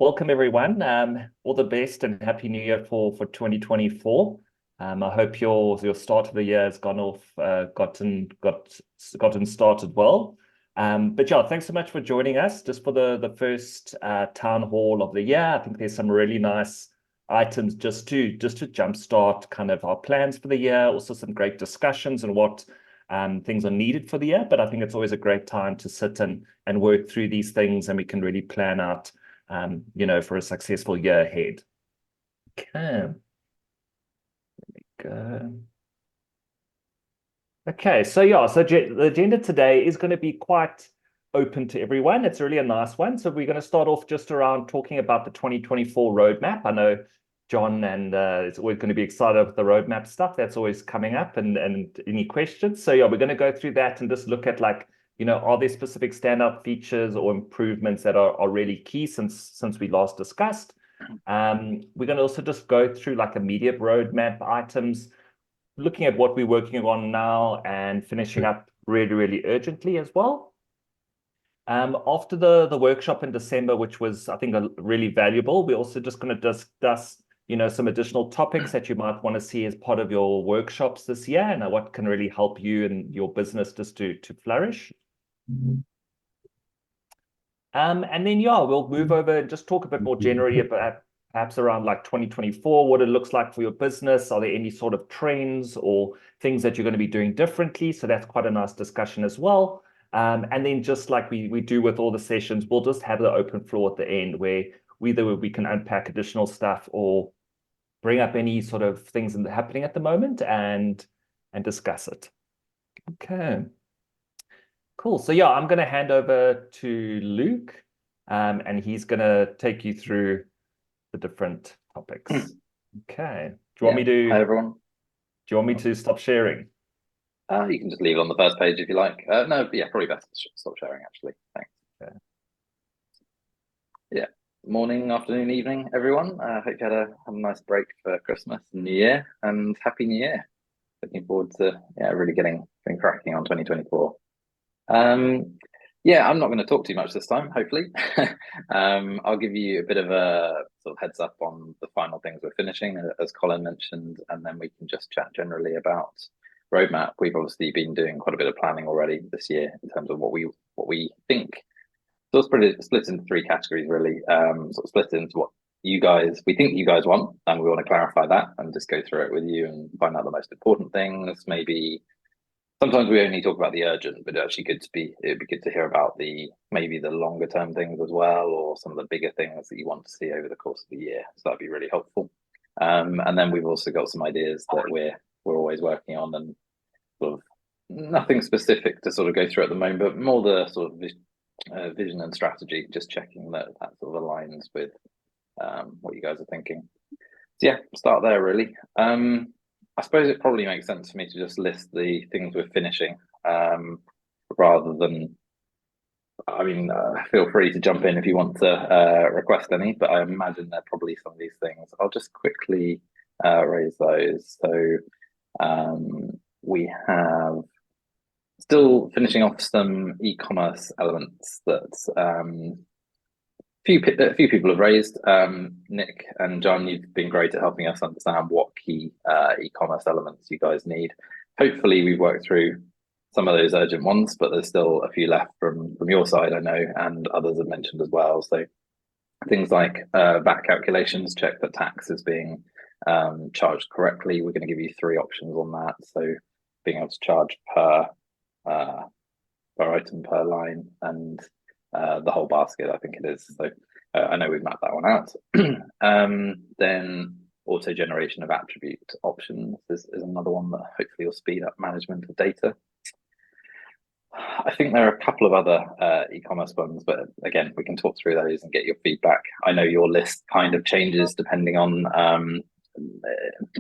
Welcome everyone. All the best and happy New Year for 2024. I hope your start of the year has gone off, gotten started well. But yeah, thanks so much for joining us just for the first town hall of the year. I think there's some really nice items just to jumpstart kind of our plans for the year. Also some great discussions and what things are needed for the year. But I think it's always a great time to sit and work through these things, and we can really plan out for a successful year ahead. Okay, go. Okay, so yeah, so the agenda today is going to be quite open to everyone. It's really a nice one. So we're going to start off just around talking about the 2024 roadmap. I know John and is always going to be excited with the roadmap stuff. That's always coming up, and any questions. So yeah, we're going to go through that and just look at are there specific standout features or improvements that are really key since we last discussed. We're going to also just go through like immediate roadmap items, looking at what we're working on now and finishing up really, really urgently as well. After the workshop in December, which was, I think, really valuable, we're also just going to discuss, some additional topics that you might want to see as part of your workshops this year, and what can really help you and your business just to flourish. And then, yeah, we'll move over and just talk a bit more generally about perhaps around like 2024, what it looks like for your business. Are there any sort of trends or things that you're going to be doing differently? So that's quite a nice discussion as well. And then just like we do with all the sessions, we'll just have the open floor at the end where either we can unpack additional stuff or bring up any sort of things happening at the moment and discuss it. Okay. Cool. So yeah, I'm going to hand over to Luke, and he's going to take you through the different topics. Okay. Do you want me to? Hi everyone. Do you want me to stop sharing? You can just leave it on the first page if you like. No, but yeah, probably best to stop sharing actually. Thanks. Okay. Yeah. Morning, afternoon, evening, everyone. Hope you had a nice break for Christmas and New Year, and Happy New Year. Looking forward to really getting cracking on 2024. Yeah, I'm not going to talk too much this time, hopefully. I'll give you a bit of a sort of heads up on the final things we're finishing, as Colin mentioned, and then we can just chat generally about roadmap. We've obviously been doing quite a bit of planning already this year in terms of what we think. So it's pretty split into three categories, really. Sort of split into what we think you guys want, and we want to clarify that and just go through it with you and find out the most important things, maybe. Sometimes we only talk about the urgent, but it'd be good to hear about maybe the longer term things as well, or some of the bigger things that you want to see over the course of the year. So that'd be really helpful. And then we've also got some ideas that we're always working on, and sort of nothing specific to sort of go through at the moment, but more the sort of vision and strategy, just checking that sort of aligns with what you guys are thinking. So yeah, start there really. I suppose it probably makes sense for me to just list the things we're finishing, rather than. I mean, feel free to jump in if you want to request any, but I imagine there are probably some of these things. I'll just quickly raise those. So we have still finishing off some e-commerce elements that a few people have raised. Nick and John, you've been great at helping us understand what key e-commerce elements you guys need. Hopefully, we've worked through some of those urgent ones, but there's still a few left from your side, I know, and others have mentioned as well. So things like VAT calculations, check that tax is being charged correctly. We're going to give you three options on that. So being able to charge per item per line, and the whole basket, I think it is. So I know we've mapped that one out. Then auto generation of attribute options is another one that hopefully will speed up management of data. I think there are a couple of other e-commerce ones, but again, we can talk through those and get your feedback. I know your list kind of changes depending on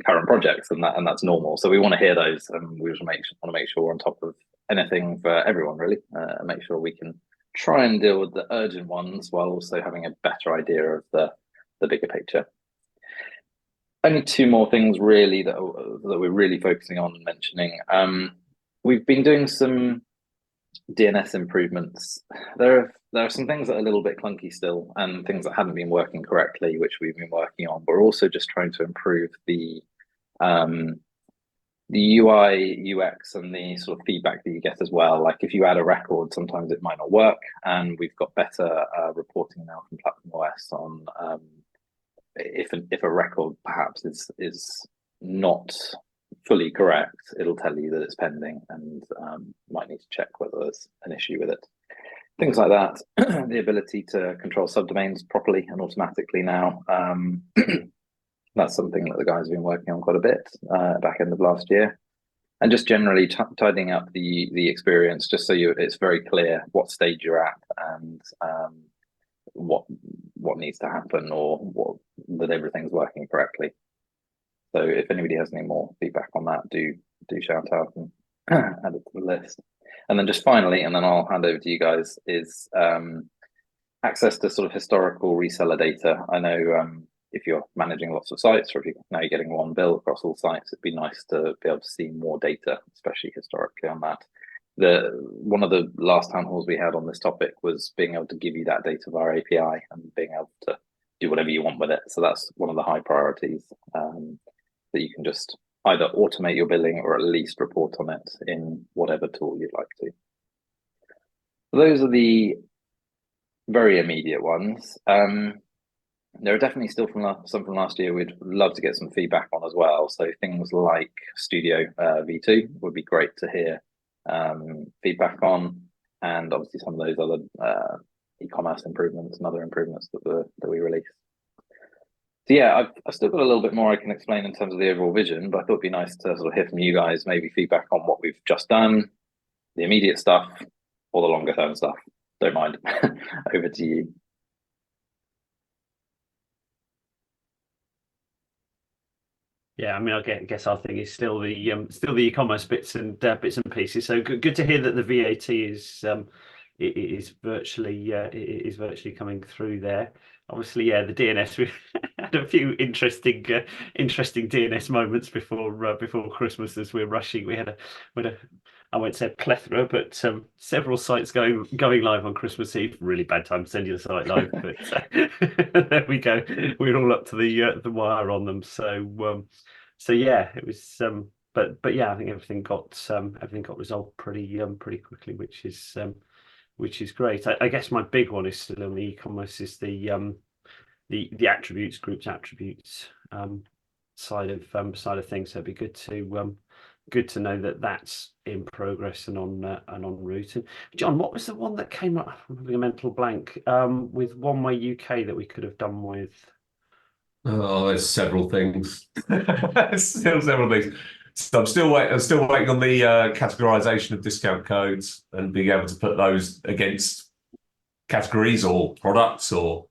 current projects, and that's normal. So we want to hear those, and we want to make sure we're on top of anything for everyone, really, and make sure we can try and deal with the urgent ones while also having a better idea of the bigger picture. Only two more things really that we're really focusing on and mentioning. We've been doing some DNS improvements. There are some things that are a little bit clunky still, and things that hadn't been working correctly, which we've been working on. We're also just trying to improve um, the UI, UX, and the sort of feedback that you get as well. Like if you add a record, sometimes it might not work, and we've got better reporting now from Platform OS on if a record perhaps is not fully correct, it'll tell you that it's pending and might need to check whether there's an issue with it. Things like that. The ability to control subdomains properly and automatically now. That's something that the guys have been working on quite a bit back end of last year. And just generally tidying up the experience, just so it's very clear what stage you're at and what needs to happen or that everything's working correctly. So if anybody has any more feedback on that, do shout out and add it to the list. And then just finally, and then I'll hand over to you guys, is access to sort of historical reseller data. I know if you're managing lots of sites, or if you're getting one bill across all sites, it'd be nice to be able to see more data, especially historically on that. One of the last town halls we had on this topic was being able to give you that data via API and being able to do whatever you want with it. So that's one of the high priorities, that you can just either automate your billing or at least report on it in whatever tool you'd like to. So those are the very immediate ones. There are definitely still some from last year we'd love to get some feedback on as well. So things like Studio V2 would be great to hear feedback on, and obviously some of those other e-commerce improvements and other improvements that we released. So yeah, I've still got a little bit more I can explain in terms of the overall vision, but I thought it'd be nice to sort of hear from you guys, maybe feedback on what we've just done, the immediate stuff, or the longer term stuff. Don't mind. Over to you. Yeah, I mean, I guess our thing is still the e-commerce bits and pieces. So good to hear that the VAT is virtually coming through there. Obviously, yeah, the DNS. We had a few interesting DNS moments before Christmas as we're rushing. We had a I won't say a plethora, but several sites going live on Christmas Eve. Really bad time to send you the site live, but there we go. We're all up to the wire on them. So yeah, it was. But yeah, I think everything got resolved pretty quickly, which is great. I guess my big one is still on the e-commerce is the attributes, groups attributes side of things. So it'd be good to know that that's in progress and en route. And John, what was the one that came up? I'm having a mental blank. With One Way UK that we could have done with. Oh, there's several things. Still several things. So I'm still waiting on the categorization of discount codes and being able to put those against categories or products or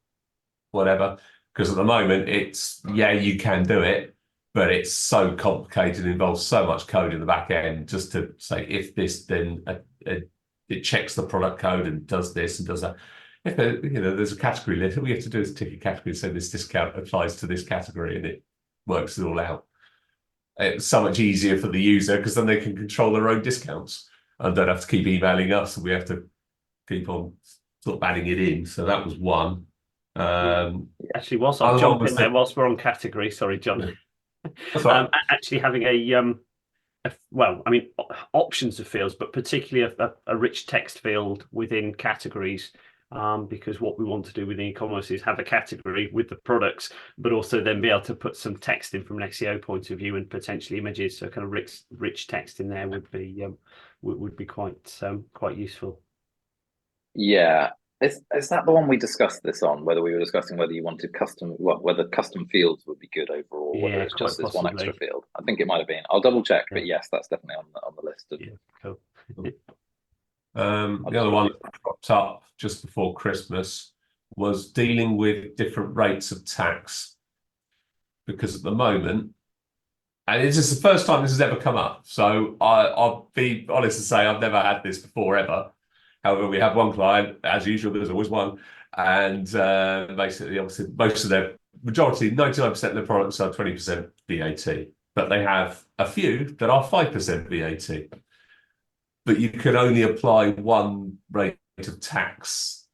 whatever. Because at the moment, you can do it, but it's so complicated, involves so much code in the back end just to say if this, then it checks the product code and does this and does that. If there's a category list, all we have to do is tick a category and say this discount applies to this category, and it works it all out. It's so much easier for the user because then they can control their own discounts and don't have to keep emailing us, and we have to keep on sort of adding it in. So that was one. Actually, whilst I'll jump in there, whilst we're on category, sorry, John. That's right. Actually having options of fields, but particularly a rich text field within categories. Because what we want to do with e-commerce is have a category with the products, but also then be able to put some text in from an SEO point of view and potentially images. So kind of rich text in there would be quite useful. Yeah, is that the one we discussed this on? Whether we were discussing whether you wanted whether custom fields would be good overall, whether it's just this one extra field. I think it might have been. I'll double check, but yes, that's definitely on the list. Yeah, cool. The other one that cropped up just before Christmas was dealing with different rates of tax, because at the moment, and it's just the first time this has ever come up, so I'll be honest and say I've never had this before ever. However, we have one client, as usual, there's always one, and basically, obviously, most of their majority, 99% of their products are 20% VAT, but they have a few that are 5% VAT. but you can only apply one rate of tax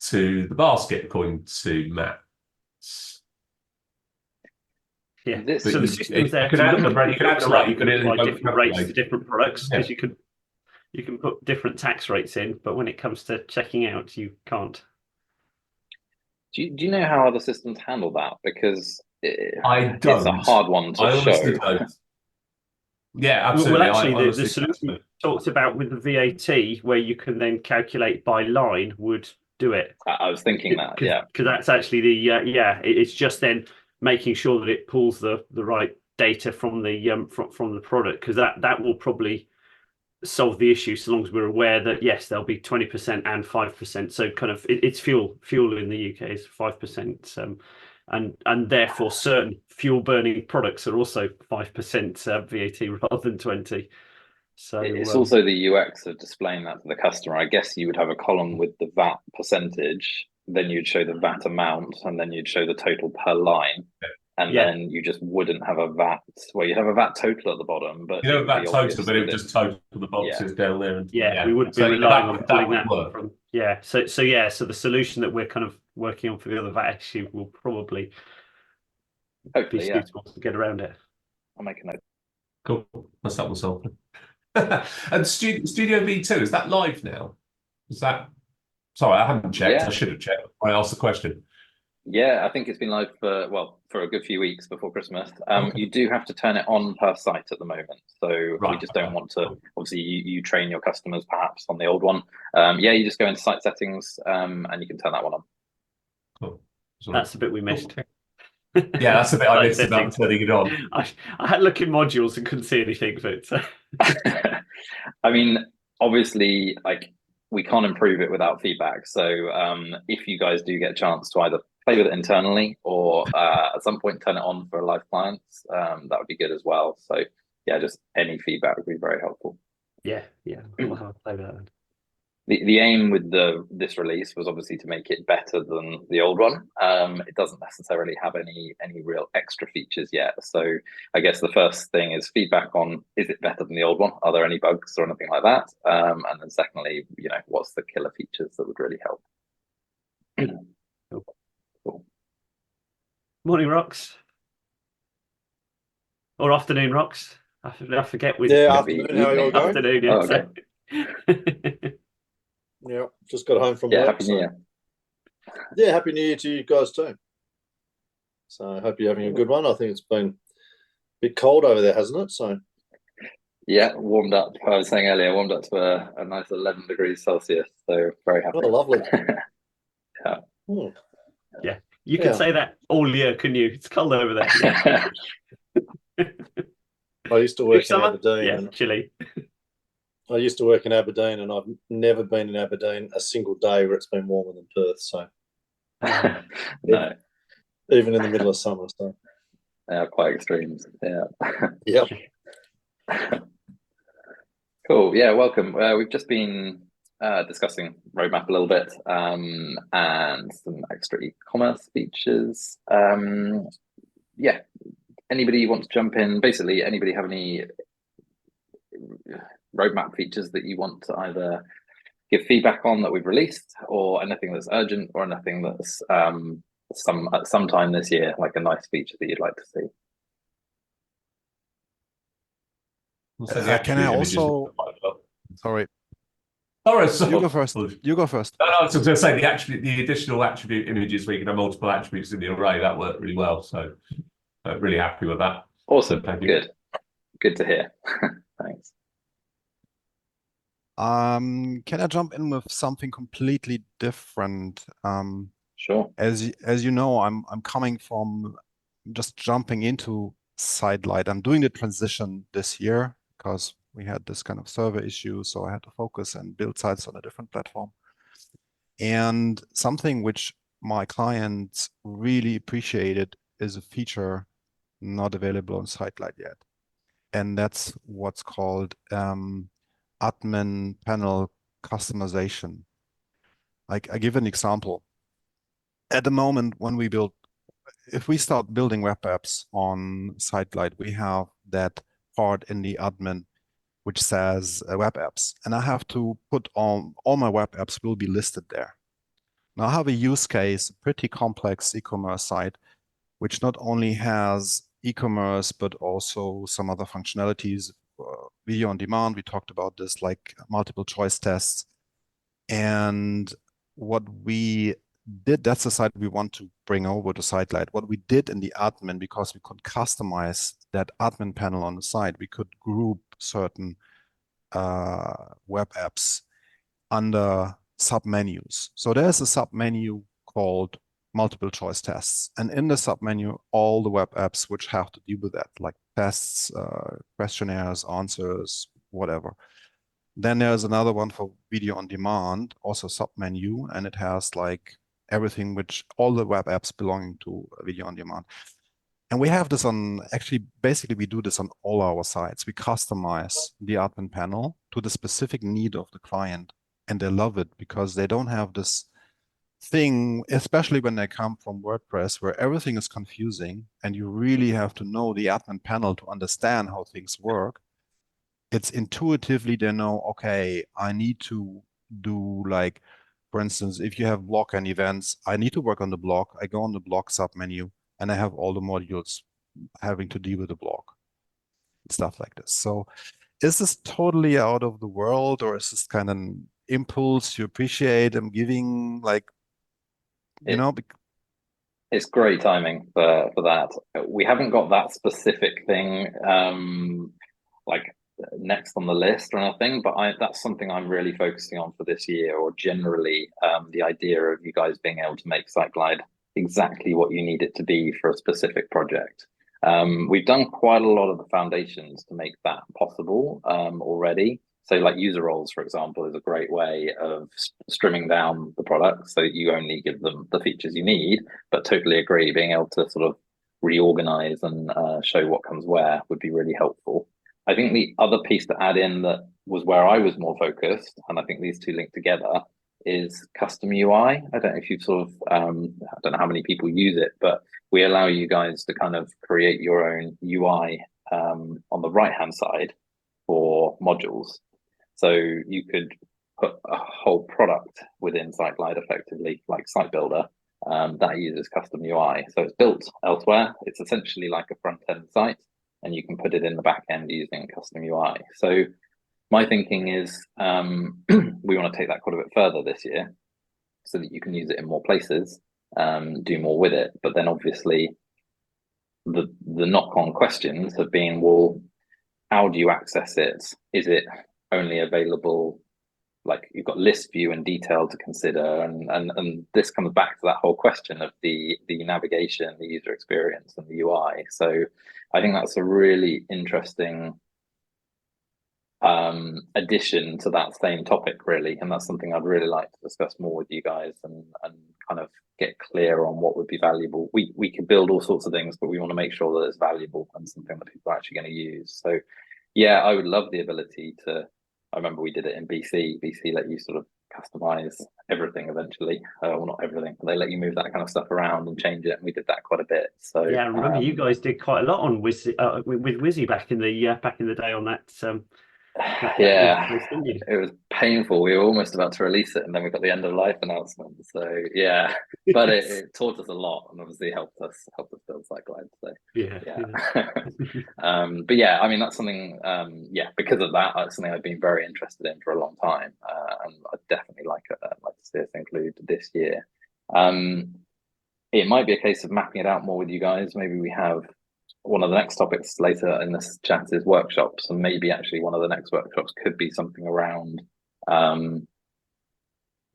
to the basket, according to Matt. Yeah, This- so the system's there you can to add look the rate, you can add the rate, you can but apply it different rates to calculate. different products because Yeah. you can put different tax rates in, but when it comes to checking out, you can't. Do you know how other systems handle that? Because I don't. it's a hard one to I show. honestly don't. Yeah, absolutely. Well, actually, the honestly solution don't. talked about with the VAT, where you can then calculate by line, would do it. I was thinking that, yeah. Because that's actually the it's just then making sure that it pulls the right data from the from the product, because that will probably solve the issue so long as we're aware that yes, there'll be 20% and 5%. So kind of it's fuel in the UK is 5%, and therefore certain fuel burning products are also 5% VAT rather than 20. So it's also the UX of displaying that to the customer. I guess you would have a column with the VAT percentage, then you'd show the VAT amount, and then you'd show the total per line. And then you just wouldn't have a VAT. Well, you'd have a VAT total at the bottom, but you have a VAT total, but it would just total the boxes down there. And, we wouldn't be relying on pulling that work. from. So the solution that we're kind of working on for the other VAT issue will probably be suitable to get around it. I'll make a note. Cool. That's that myself. And Studio V2, is that live now? Is that? Sorry, I haven't checked. I should have checked. I asked the question. Yeah, I think it's been live for a good few weeks before Christmas. You do have to turn it on per site at the moment, so we just don't want to. Obviously, you train your customers perhaps on the old one. You just go into site settings, and you can turn that one on. Cool. That's a bit we missed. Yeah, that's a bit I missed about turning it on. I had a look in modules and couldn't see anything, but I mean, obviously, like we can't improve it without feedback. So if you guys do get a chance to either play with it internally or at some point turn it on for live clients, that would be good as well. So yeah, just any feedback would be very helpful. Yeah, we'll have a play with that then. The aim with this release was obviously to make it better than the old one. It doesn't necessarily have any real extra features yet. So I guess the first thing is feedback on, is it better than the old one? Are there any bugs or anything like that? And then secondly, what's the killer features that would really help? Cool. Morning, Rox. Or afternoon, Rox. I forget with afternoon. How are you all going? Afternoon, Okay. Yeah, just got home from Yeah, work. happy New Year. Yeah, happy New Year to you guys too. So I hope you're having a good one. I think it's been a bit cold over there, hasn't it? So yeah, warmed up. I was saying earlier, warmed up to a nice 11 degrees Celsius. So very happy. oh, lovely. Yeah. Yeah, you can say that all year, can you? It's cold over there. I used to work in Aberdeen. Yeah, chilly. I used to work in Aberdeen, and I've never been in Aberdeen a single day where it's been warmer than Perth. So no, even in the middle of summer. So they are quite extremes. Yeah. Yep. Cool. Yeah. Welcome. We've just been discussing roadmap a little bit and some extra e-commerce features. Yeah. Anybody want to jump in? Basically, anybody have any roadmap features that you want to either give feedback on that we've released, or anything that's urgent, or anything that's at some time this year, like a nice feature that you'd like to see? Can I also? Sorry. You go first. You go first. No, I was going to say the additional attribute images where you can have multiple attributes in the array, that worked really well. So really happy with that. Awesome. So, Good to hear. Thanks. Can I jump in with something completely different? Sure. As you know, I'm coming from just jumping into Siteglide. I'm doing the transition this year because we had this kind of server issue, so I had to focus and build sites on a different platform. And something which my clients really appreciated is a feature not available on Siteglide yet, and that's what's called admin panel customization. Like, I give an example. At the moment, if we start building web apps on Siteglide, we have that part in the admin which says web apps, and I have to put on all my web apps will be listed there. Now I have a use case, a pretty complex e-commerce site, which not only has e-commerce, but also some other functionalities, video on demand. We talked about this, like multiple choice tests. And what we did, that's the site we want to bring over to Siteglide. What we did in the admin, because we could customize that admin panel on the site, we could group certain web apps under submenus. So there's a submenu called multiple choice tests. And in the submenu, all the web apps which have to deal with that, like tests, questionnaires, answers, whatever. Then there's another one for video on demand, also submenu, and it has like everything which all the web apps belonging to video on demand. And we have this on, actually, basically we do this on all our sites. We customize the admin panel to the specific need of the client, and they love it because they don't have this thing, especially when they come from WordPress, where everything is confusing and you really have to know the admin panel to understand how things work. It's intuitively they know, okay, I need to do, like, for instance, if you have blog and events, I need to work on the blog. I go on the blog submenu and I have all the modules having to deal with the blog, stuff like this. So is this totally out of the world, or is this kind of an impulse you appreciate I'm giving, like, you know? It's great timing for that. We haven't got that specific thing like next on the list or anything, but that's something I'm really focusing on for this year, or generally the idea of you guys being able to make Siteglide exactly what you need it to be for a specific project. We've done quite a lot of the foundations to make that possible already. So like user roles, for example, is a great way of strimming down the product so that you only give them the features you need, but totally agree, being able to sort of reorganize and show what comes where would be really helpful. I think the other piece to add in that was where I was more focused, and I think these two link together, is custom UI. I don't know if you've sort of, I don't know how many people use it, but we allow you guys to kind of create your own UI on the right-hand side for modules. So you could put a whole product within Siteglide effectively, like Site Builder, that uses custom UI. So it's built elsewhere. It's essentially like a front-end site, and you can put it in the back end using custom UI. So my thinking is we want to take that quite a bit further this year so that you can use it in more places, do more with it. But then obviously the knock-on questions have been, well, how do you access it? Is it only available, like you've got list view and detail to consider, and this comes back to that whole question of the navigation, the user experience, and the UI. So I think that's a really interesting addition to that same topic, really, and that's something I'd really like to discuss more with you guys and kind of get clear on what would be valuable. We could build all sorts of things, but we want to make sure that it's valuable and something that people are actually going to use. So yeah, I would love the ability to, I remember we did it in BC let you sort of customize everything eventually. Well, not everything, but they let you move that kind of stuff around and change it, and we did that quite a bit. So yeah, I remember you guys did quite a lot on with Wizzy back in the day on that. Yeah, it was painful. We were almost about to release it, and then we got the end of life announcement. So yeah, but it taught us a lot, and obviously helped us build Siteglide. So yeah. But yeah, I mean that's something. Yeah, because of that, that's something I've been very interested in for a long time, and I'd definitely like to see us include this year. It might be a case of mapping it out more with you guys. Maybe we have one of the next topics later in this chat is workshops, and maybe actually one of the next workshops could be something around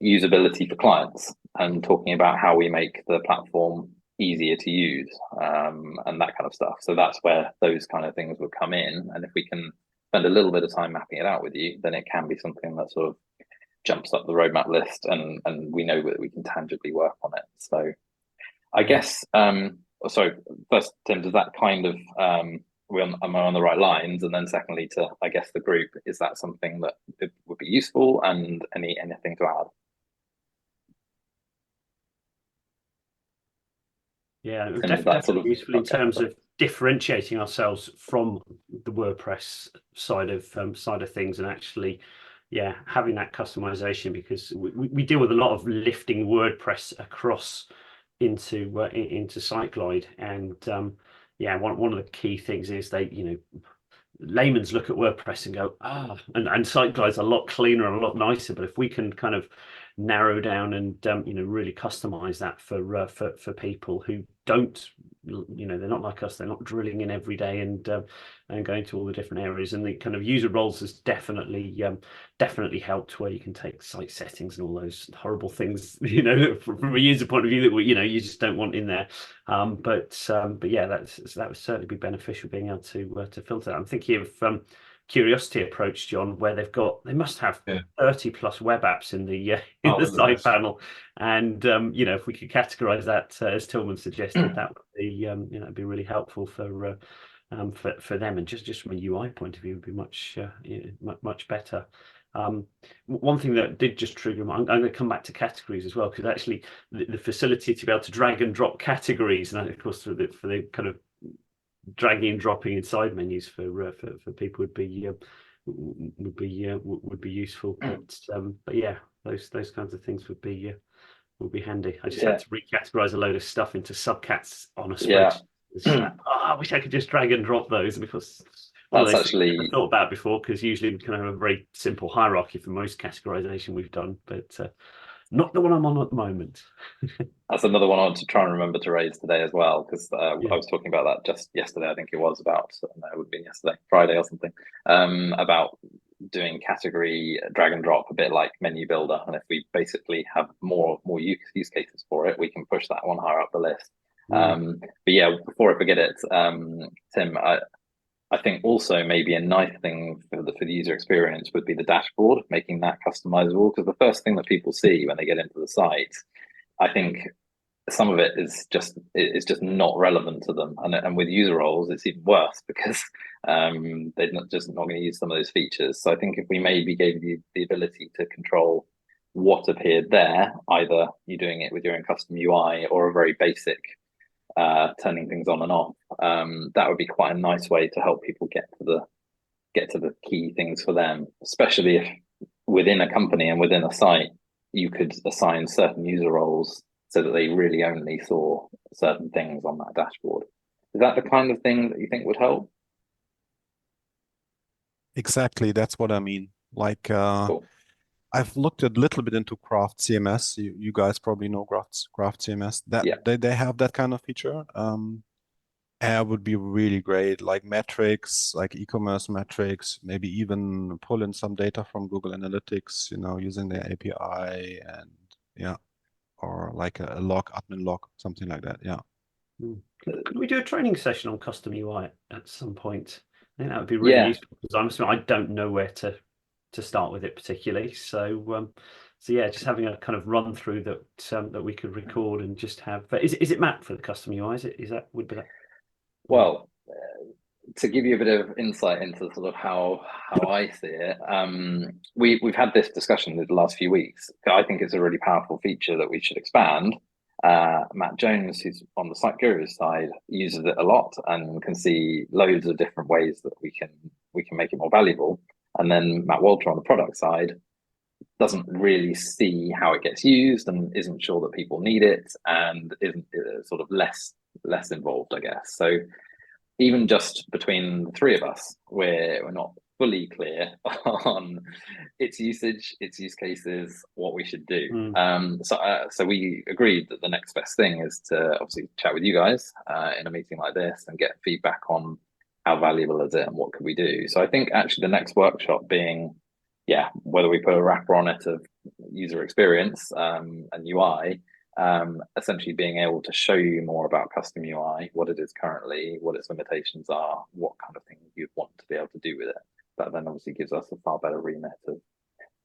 usability for clients and talking about how we make the platform easier to use and that kind of stuff. So that's where those kind of things would come in, and if we can spend a little bit of time mapping it out with you, then it can be something that sort of jumps up the roadmap list, and we know that we can tangibly work on it. So I guess so first, Tim, does that kind of am I on the right lines? And then secondly, to I guess the group, is that something that it would be useful, and anything to add? Yeah, Tim, definitely sort of, useful in terms of differentiating ourselves from the WordPress side of things, and actually, yeah, having that customization, because we deal with a lot of lifting WordPress across into Siteglide, and yeah, one of the key things is they, layman's look at WordPress and go, and Siteglide's a lot cleaner and a lot nicer. But if we can kind of narrow down and really customize that for people who don't, they're not like us, they're not drilling in every day and going to all the different areas, and the kind of user roles has definitely helped, where you can take site settings and all those horrible things, from a user point of view that you just don't want in there. But yeah, that would certainly be beneficial, being able to filter that. I'm thinking of Curiosity approach, John, where they must have 30 plus web apps in the side panel, and if we could categorize that as Tillman suggested, that would be it'd be really helpful for them, and just from a UI point of view would be much better. One thing that did just trigger me, I'm going to come back to categories as well, because actually the facility to be able to drag and drop categories, and of course for the kind of dragging and dropping inside menus for people would be useful. But yeah, those kinds of things would be handy. I just had to recategorize a load of stuff into subcats on a spreadsheet. I wish I could just drag and drop those, because that's actually I thought about before, because usually we can have a very simple hierarchy for most categorization we've done, but not the one I'm on at the moment. That's another one I want to try and remember to raise today as well, because I was talking about that just yesterday. I think it was about, no, it would have been yesterday, Friday or something, about doing category drag and drop, a bit like menu builder. And if we basically have more use cases for it, we can push that one higher up the list. But yeah, before I forget it, Tim, I think also maybe a nice thing for the user experience would be the dashboard, making that customizable, because the first thing that people see when they get into the site, I think some of it is just not relevant to them, and with user roles it's even worse, because they're not going to use some of those features. So I think if we maybe gave you the ability to control what appeared there, either you're doing it with your own custom UI or a very basic turning things on and off, that would be quite a nice way to help people get to the key things for them, especially if within a company and within a site you could assign certain user roles so that they really only saw certain things on that dashboard. Is that the kind of thing that you think would help? Exactly, that's what I mean. Like, Cool. I've looked a little bit into Craft CMS. You guys probably know Craft CMS. They have that kind of feature. And it would be really great, like metrics, like e-commerce metrics, maybe even pull in some data from Google Analytics, using their API, and or like a log, admin log, something like that. Yeah. Could we do a training session on custom UI at some point? I think that would be really useful, because I don't know where to start with it particularly. So yeah, just having a kind of run through that we could record and just have. But is it Matt for the custom UI? Would be that? Well, to give you a bit of insight into sort of how I see it, we've had this discussion in the last few weeks. I think it's a really powerful feature that we should expand. Matt Jones, who's on the Site Gurus side, uses it a lot and can see loads of different ways that we can make it more valuable. And then Matt Walter on the product side doesn't really see how it gets used and isn't sure that people need it, and isn't sort of less involved, I guess. So even just between the three of us, we're not fully clear on its usage, its use cases, what we should do. So we agreed that the next best thing is to obviously chat with you guys in a meeting like this and get feedback on how valuable is it and what could we do. So I think actually the next workshop being, whether we put a wrapper on it of user experience and UI, essentially being able to show you more about custom UI, what it is currently, what its limitations are, what kind of thing you'd want to be able to do with it. That then obviously gives us a far better remit of,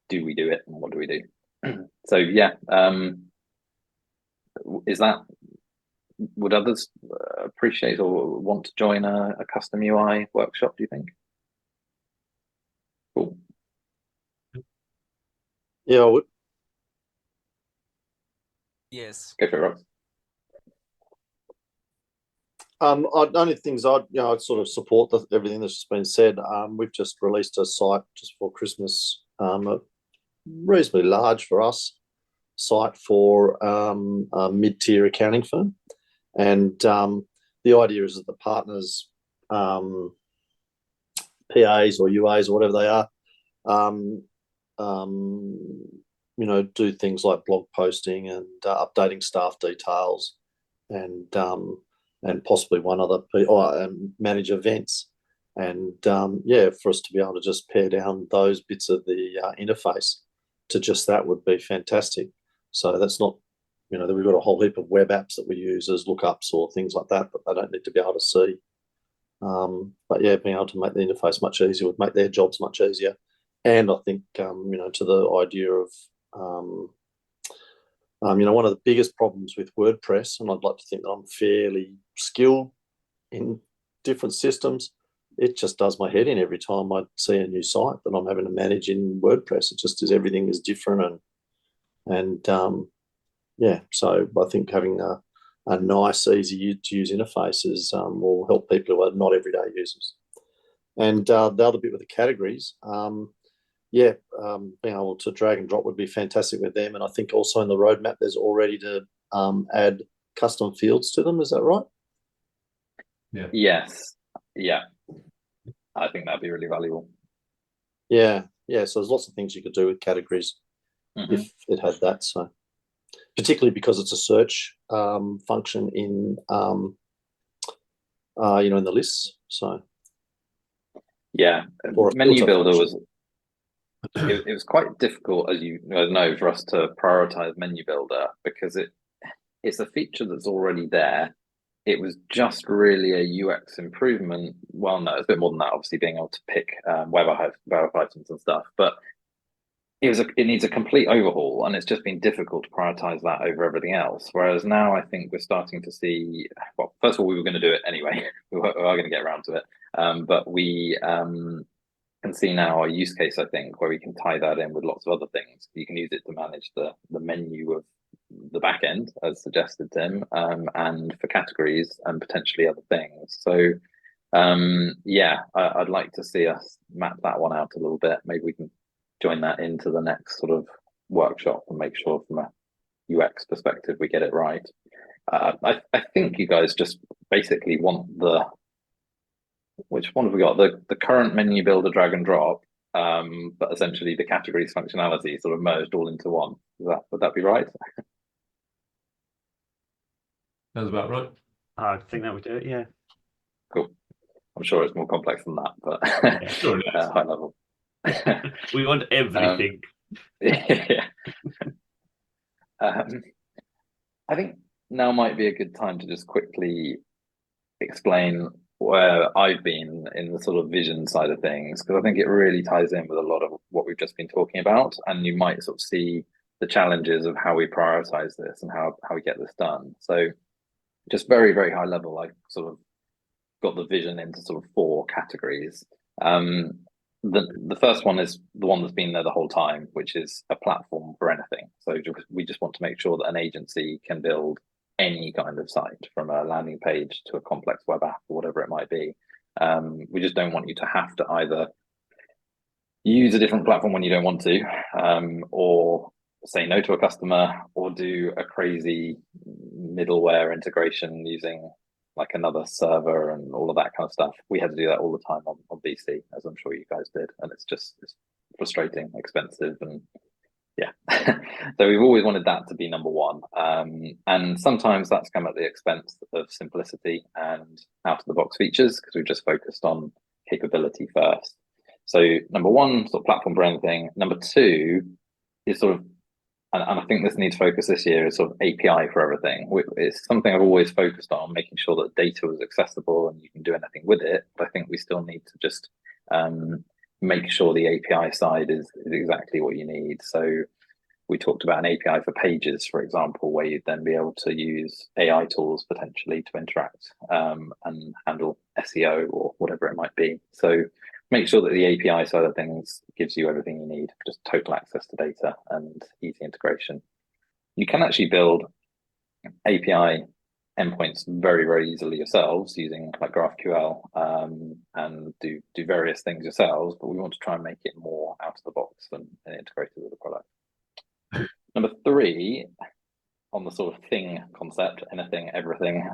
do we do it and what do we do? So would others appreciate or want to join a custom UI workshop, do you think? Cool. Yeah, I would. Yes. Go for it, Rob. Only things I'd sort of support everything that's just been said. We've just released a site just before Christmas, a reasonably large for us site for a mid-tier accounting firm, and the idea is that the partners, PAs or UAs or whatever they are, do things like blog posting and updating staff details, and possibly one other, or manage events, and for us to be able to just pare down those bits of the interface to just that would be fantastic. So that's not, we've got a whole heap of web apps that we use as lookups or things like that, but they don't need to be able to see. But yeah, being able to make the interface much easier would make their jobs much easier. And I think, to the idea of, one of the biggest problems with WordPress, and I'd like to think that I'm fairly skilled in different systems, it just does my head in every time I see a new site that I'm having to manage in WordPress. It just is, everything is different, and so I think having a nice, easy to use interfaces will help people who are not everyday users. And the other bit with the categories, being able to drag and drop would be fantastic with them. And I think also in the roadmap, there's already to add custom fields to them. Is that right? Yeah. Yes. Yeah. I think that'd be really valuable. Yeah. So there's lots of things you could do with categories if it had that. So particularly because it's a search function in in the lists. So menu builder was it was quite difficult, as you guys know, for us to prioritize menu builder because it's a feature that's already there. It was just really a UX improvement. Well, no, it's a bit more than that. Obviously, being able to pick web items and stuff, but it needs a complete overhaul, and it's just been difficult to prioritize that over everything else. Whereas now, I think we're starting to see. Well, first of all, we were going to do it anyway. we are going to get around to it, but we can see now a use case, I think, where we can tie that in with lots of other things. You can use it to manage the menu of the back end, as suggested, Tim, and for categories and potentially other things. So, I'd like to see us map that one out a little bit. Maybe we can join that into the next sort of workshop and make sure from a UX perspective we get it right. I think you guys just basically want which one have we got? The current menu builder drag and drop, but essentially the categories functionality sort of merged all into one. Would that be right? Sounds about right. I think that would do it. Yeah. Cool. I'm sure it's more complex than that, but Yeah, sure it is. high level. We want everything. Yeah. I think now might be a good time to just quickly explain where I've been in the sort of vision side of things, because I think it really ties in with a lot of what we've just been talking about, and you might sort of see the challenges of how we prioritize this and how we get this done. So just very, very high level, I sort of got the vision into sort of 4 categories. The first one is the one that's been there the whole time, which is a platform for anything. So we just want to make sure that an agency can build any kind of site, from a landing page to a complex web app or whatever it might be. We just don't want you to have to either use a different platform when you don't want to, or say no to a customer, or do a crazy middleware integration using like another server and all of that kind of stuff. We had to do that all the time on BC, as I'm sure you guys did, and it's frustrating, expensive, and yeah. So we've always wanted that to be number one, and sometimes that's come at the expense of simplicity and out of the box features, because we've just focused on capability first. So number one, sort of platform for anything. Number two is sort of, and I think this needs focus this year, is sort of API for everything. It's something I've always focused on, making sure that data is accessible and you can do anything with it. But I think we still need to just make sure the API side is exactly what you need. So we talked about an API for pages, for example, where you'd then be able to use AI tools potentially to interact and handle SEO or whatever it might be. So make sure that the API side of things gives you everything you need, just total access to data and easy integration. You can actually build API endpoints very, very easily yourselves using like GraphQL, and do various things yourselves, but we want to try and make it more out of the box and integrated with the product. Number 3, on the sort of thing concept, anything, everything,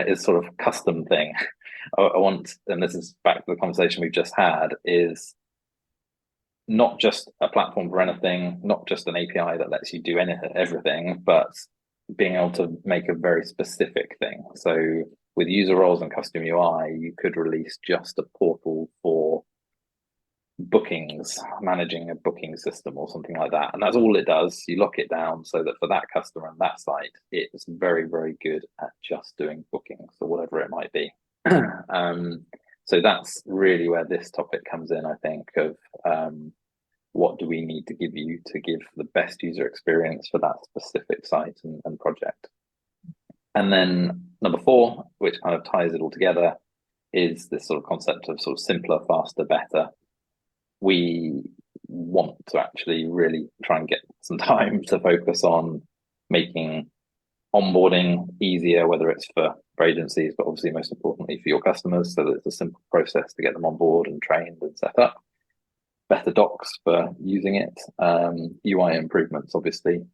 is sort of custom thing. I want, and this is back to the conversation we've just had, is not just a platform for anything, not just an API that lets you do anything, everything, but being able to make a very specific thing. So with user roles and custom UI, you could release just a portal for bookings, managing a booking system or something like that. And that's all it does. You lock it down so that for that customer and that site, it's very, very good at just doing bookings or whatever it might be. So that's really where this topic comes in, I think, of what do we need to give you to give the best user experience for that specific site and project. And then number 4, which kind of ties it all together, is this sort of concept of sort of simpler, faster, better. We want to actually really try and get some time to focus on making onboarding easier, whether it's for agencies, but obviously most importantly for your customers, so that it's a simple process to get them on board and trained and set up. Better docs for using it, UI improvements, obviously,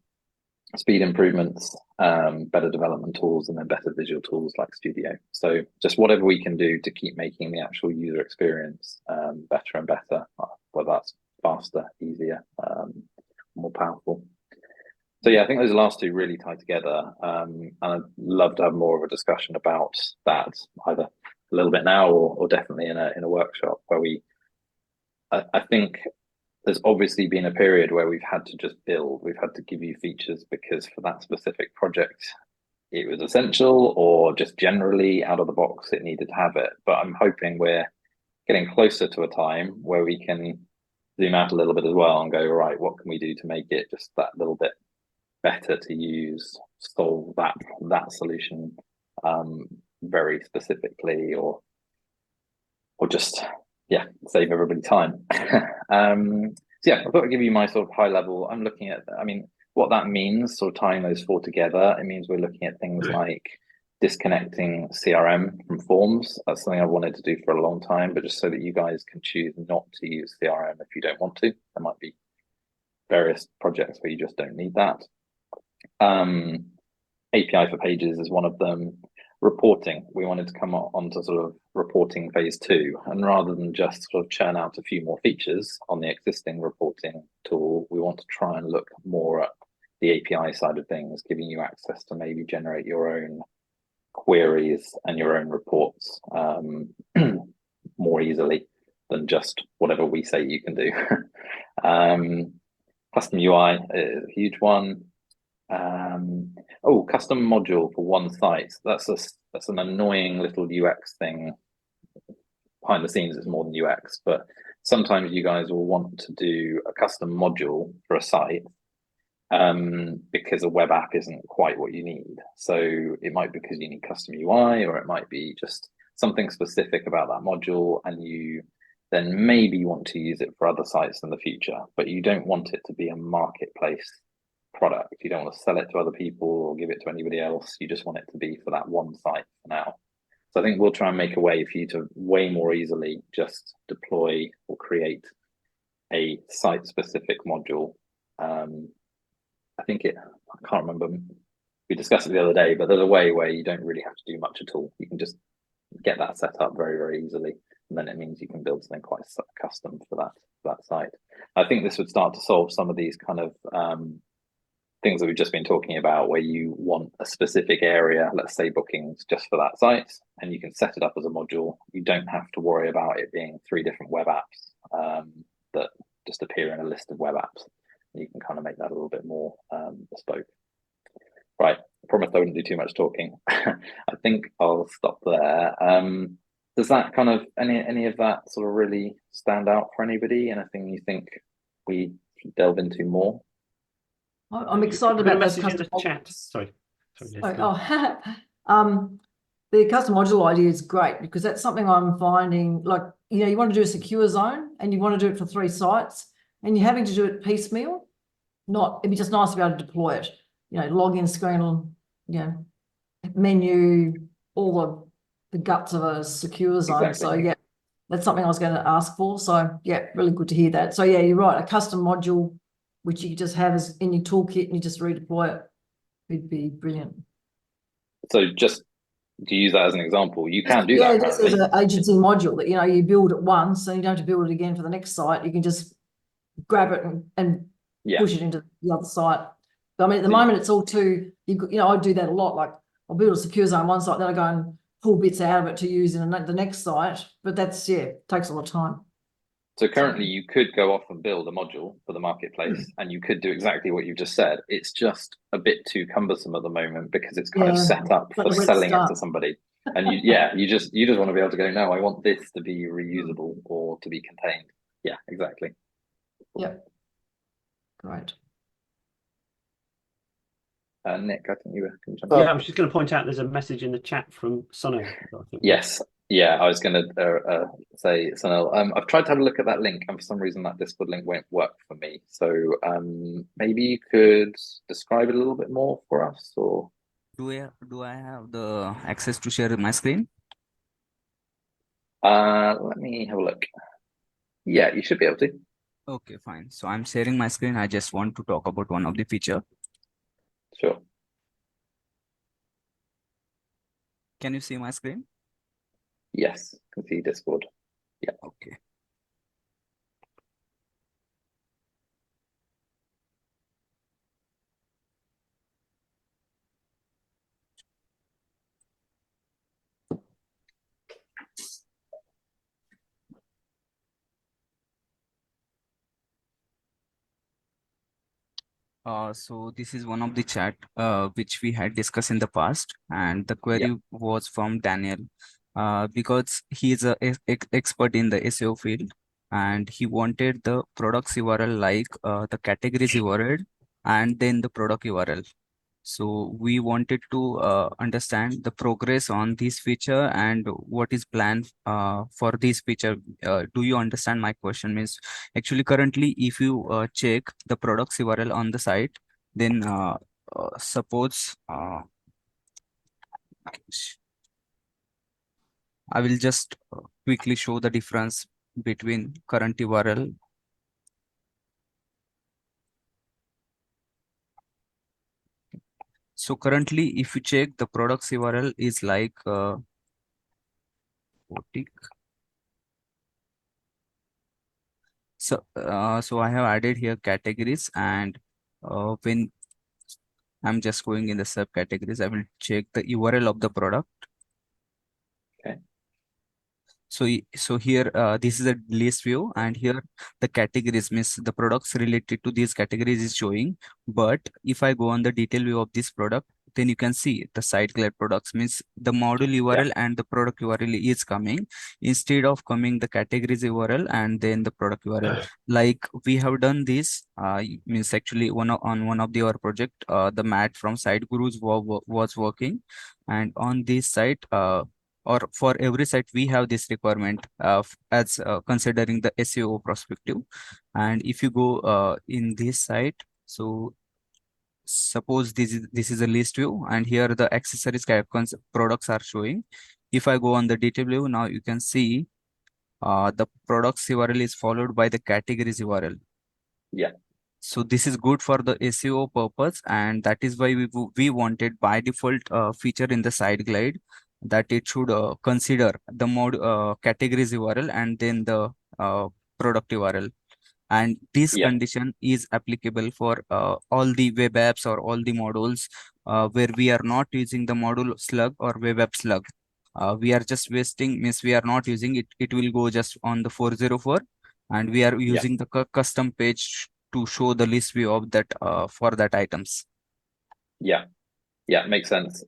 speed improvements, better development tools, and then better visual tools like Studio. So just whatever we can do to keep making the actual user experience better and better, whether that's faster, easier, more powerful. So yeah, I think those last 2 really tie together, and I'd love to have more of a discussion about that, either a little bit now or definitely in a workshop where I think there's obviously been a period where we've had to just build, we've had to give you features because for that specific project it was essential, or just generally out of the box it needed to have it. But I'm hoping we're getting closer to a time where we can zoom out a little bit as well and go, right, what can we do to make it just that little bit better to use, solve that solution very specifically, or just save everybody time. So yeah, I thought I'd give you my sort of high level. I'm looking at, I mean, what that means, sort of tying those 4 together, it means we're looking at things like disconnecting CRM from forms. That's something I've wanted to do for a long time, but just so that you guys can choose not to use CRM if you don't want to. There might be various projects where you just don't need that. API for pages is one of them. Reporting, we wanted to come on to sort of reporting phase 2, and rather than just sort of churn out a few more features on the existing reporting tool, we want to try and look more at the API side of things, giving you access to maybe generate your own queries and your own reports more easily than just whatever we say you can do. Custom UI is a huge one. Custom module for one site. That's an annoying little UX thing. Behind the scenes, it's more than UX, but sometimes you guys will want to do a custom module for a site because a web app isn't quite what you need. So it might be because you need custom UI, or it might be just something specific about that module, and you then maybe want to use it for other sites in the future, but you don't want it to be a marketplace product. You don't want to sell it to other people or give it to anybody else. You just want it to be for that one site for now. So I think we'll try and make a way for you to way more easily just deploy or create a site specific module. I can't remember, we discussed it the other day, but there's a way where you don't really have to do much at all. You can just get that set up very, very easily. And then it means you can build something quite custom for that site. I think this would start to solve some of these kind of things that we've just been talking about, where you want a specific area, let's say bookings, just for that site, and you can set it up as a module. You don't have to worry about it being 3 different web apps that just appear in a list of web apps. You can kind of make that a little bit more bespoke. Right, I promised I wouldn't do too much talking. I think I'll stop there. Does that kind of, any of that sort of really stand out for anybody? Anything you think we should delve into more? I'm excited about those custom chat. Sorry. The custom module idea is great, because that's something I'm finding, like, you want to do a secure zone and you want to do it for 3 sites and you're having to do it piecemeal. It'd be just nice to be able to deploy it, login screen, menu, all the guts of a secure zone. So Exactly. yeah, that's something I was going to ask for. So yeah, really good to hear that. So yeah, you're right. A custom module, which you just have as in your toolkit and you just redeploy it, would be brilliant. So just to use that as an example, you can do Yeah, that just as currently. an agency module that, you know, you build it once and you don't have to build it again for the next site. You can just grab it and Yeah. push it into the other site. But I mean, at the So- moment, it's all too, you know, I do that a lot. Like I'll build a secure zone on one site, then I go and pull bits out of it to use in the next site. But that's, yeah, takes a lot of time. So currently you could go off and build a module for the marketplace and you could do exactly what you just said. It's just a bit too cumbersome at the moment because it's kind of Yeah, set up like for a red selling it to start. somebody. And you just want to be able to go, no, I want this to be reusable or to be contained. Yeah, exactly. Yep. Great. Nick, I think you were going to jump Oh. in. Yeah, I was just going to point out there's a message in the chat from Sonny. I think. Yes. Yeah, I was going to say, Sunil, I've tried to have a look at that link, and for some reason that Discord link won't work for me. So maybe you could describe it a little bit more for us, or Do I have the access to share my screen? let me have a look. Yeah, you should be able to. Okay, fine. So I'm sharing my screen. I just want to talk about one of the feature. Sure. Can you see my screen? Yes, can see Discord. Yeah. Okay. So this is one of the chat which we had discussed in the past, and the query was from Daniel because he is a expert in the SEO field, and he wanted the products URL like the categories URL and then the product URL. So we wanted to understand the progress on this feature and what is planned for this feature. Do you understand my question? Means actually currently, if you check the products URL on the site, then suppose I will just quickly show the difference between current URL. So currently, if you check the products URL is like so I have added here categories, and when I'm just going in the subcategories, I will check the URL of the product. Okay. So here, this is a list view, and here the categories means the products related to these categories is showing. But if I go on the detail view of this product, then you can see the Siteglide products means the module URL and the product URL is coming instead of coming the categories URL and then the product URL. Like we have done this, means actually on one of our project, the Matt from Site Gurus was working, and on this site, or for every site we have this requirement as considering the SEO perspective. And if you go in this site, so suppose this is a list view, and here the accessories products are showing. If I go on the detail view, now you can see the products URL is followed by the categories URL. Yeah. So this is good for the SEO purpose, and that is why we wanted by default feature in the Siteglide that it should consider the categories URL and then the product URL. And this condition is applicable for all the web apps or all the modules where we are not using the module slug or web app slug. We are just wasting, means we are not using it. It will go just on the 404, and we are using the custom page to show the list view of that for that items. Yeah, makes sense.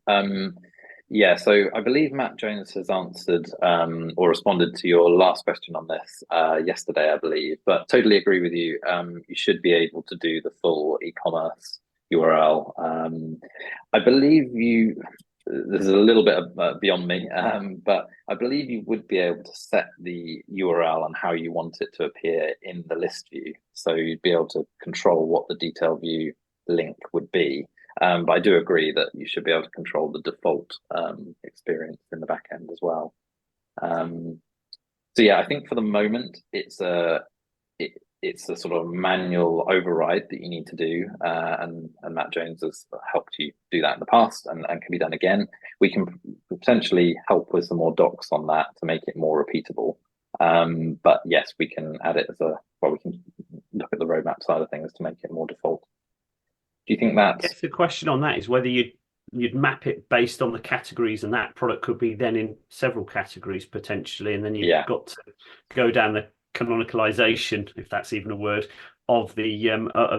So I believe Matt Jones has answered or responded to your last question on this yesterday, I believe, but totally agree with you. You should be able to do the full e-commerce URL. I believe this is a little bit beyond me, but I believe you would be able to set the URL and how you want it to appear in the list view. So you'd be able to control what the detail view link would be. But I do agree that you should be able to control the default experience in the back end as well. So yeah, I think for the moment it's a sort of manual override that you need to do, and Matt Jones has helped you do that in the past, and can be done again. We can potentially help with some more docs on that to make it more repeatable. But yes, we can add it as we can look at the roadmap side of things to make it more default. Do you think that's... I guess the question on that is whether you'd map it based on the categories, and that product could be then in several categories potentially, and then you've got to go down the canonicalization, if that's even a word, of the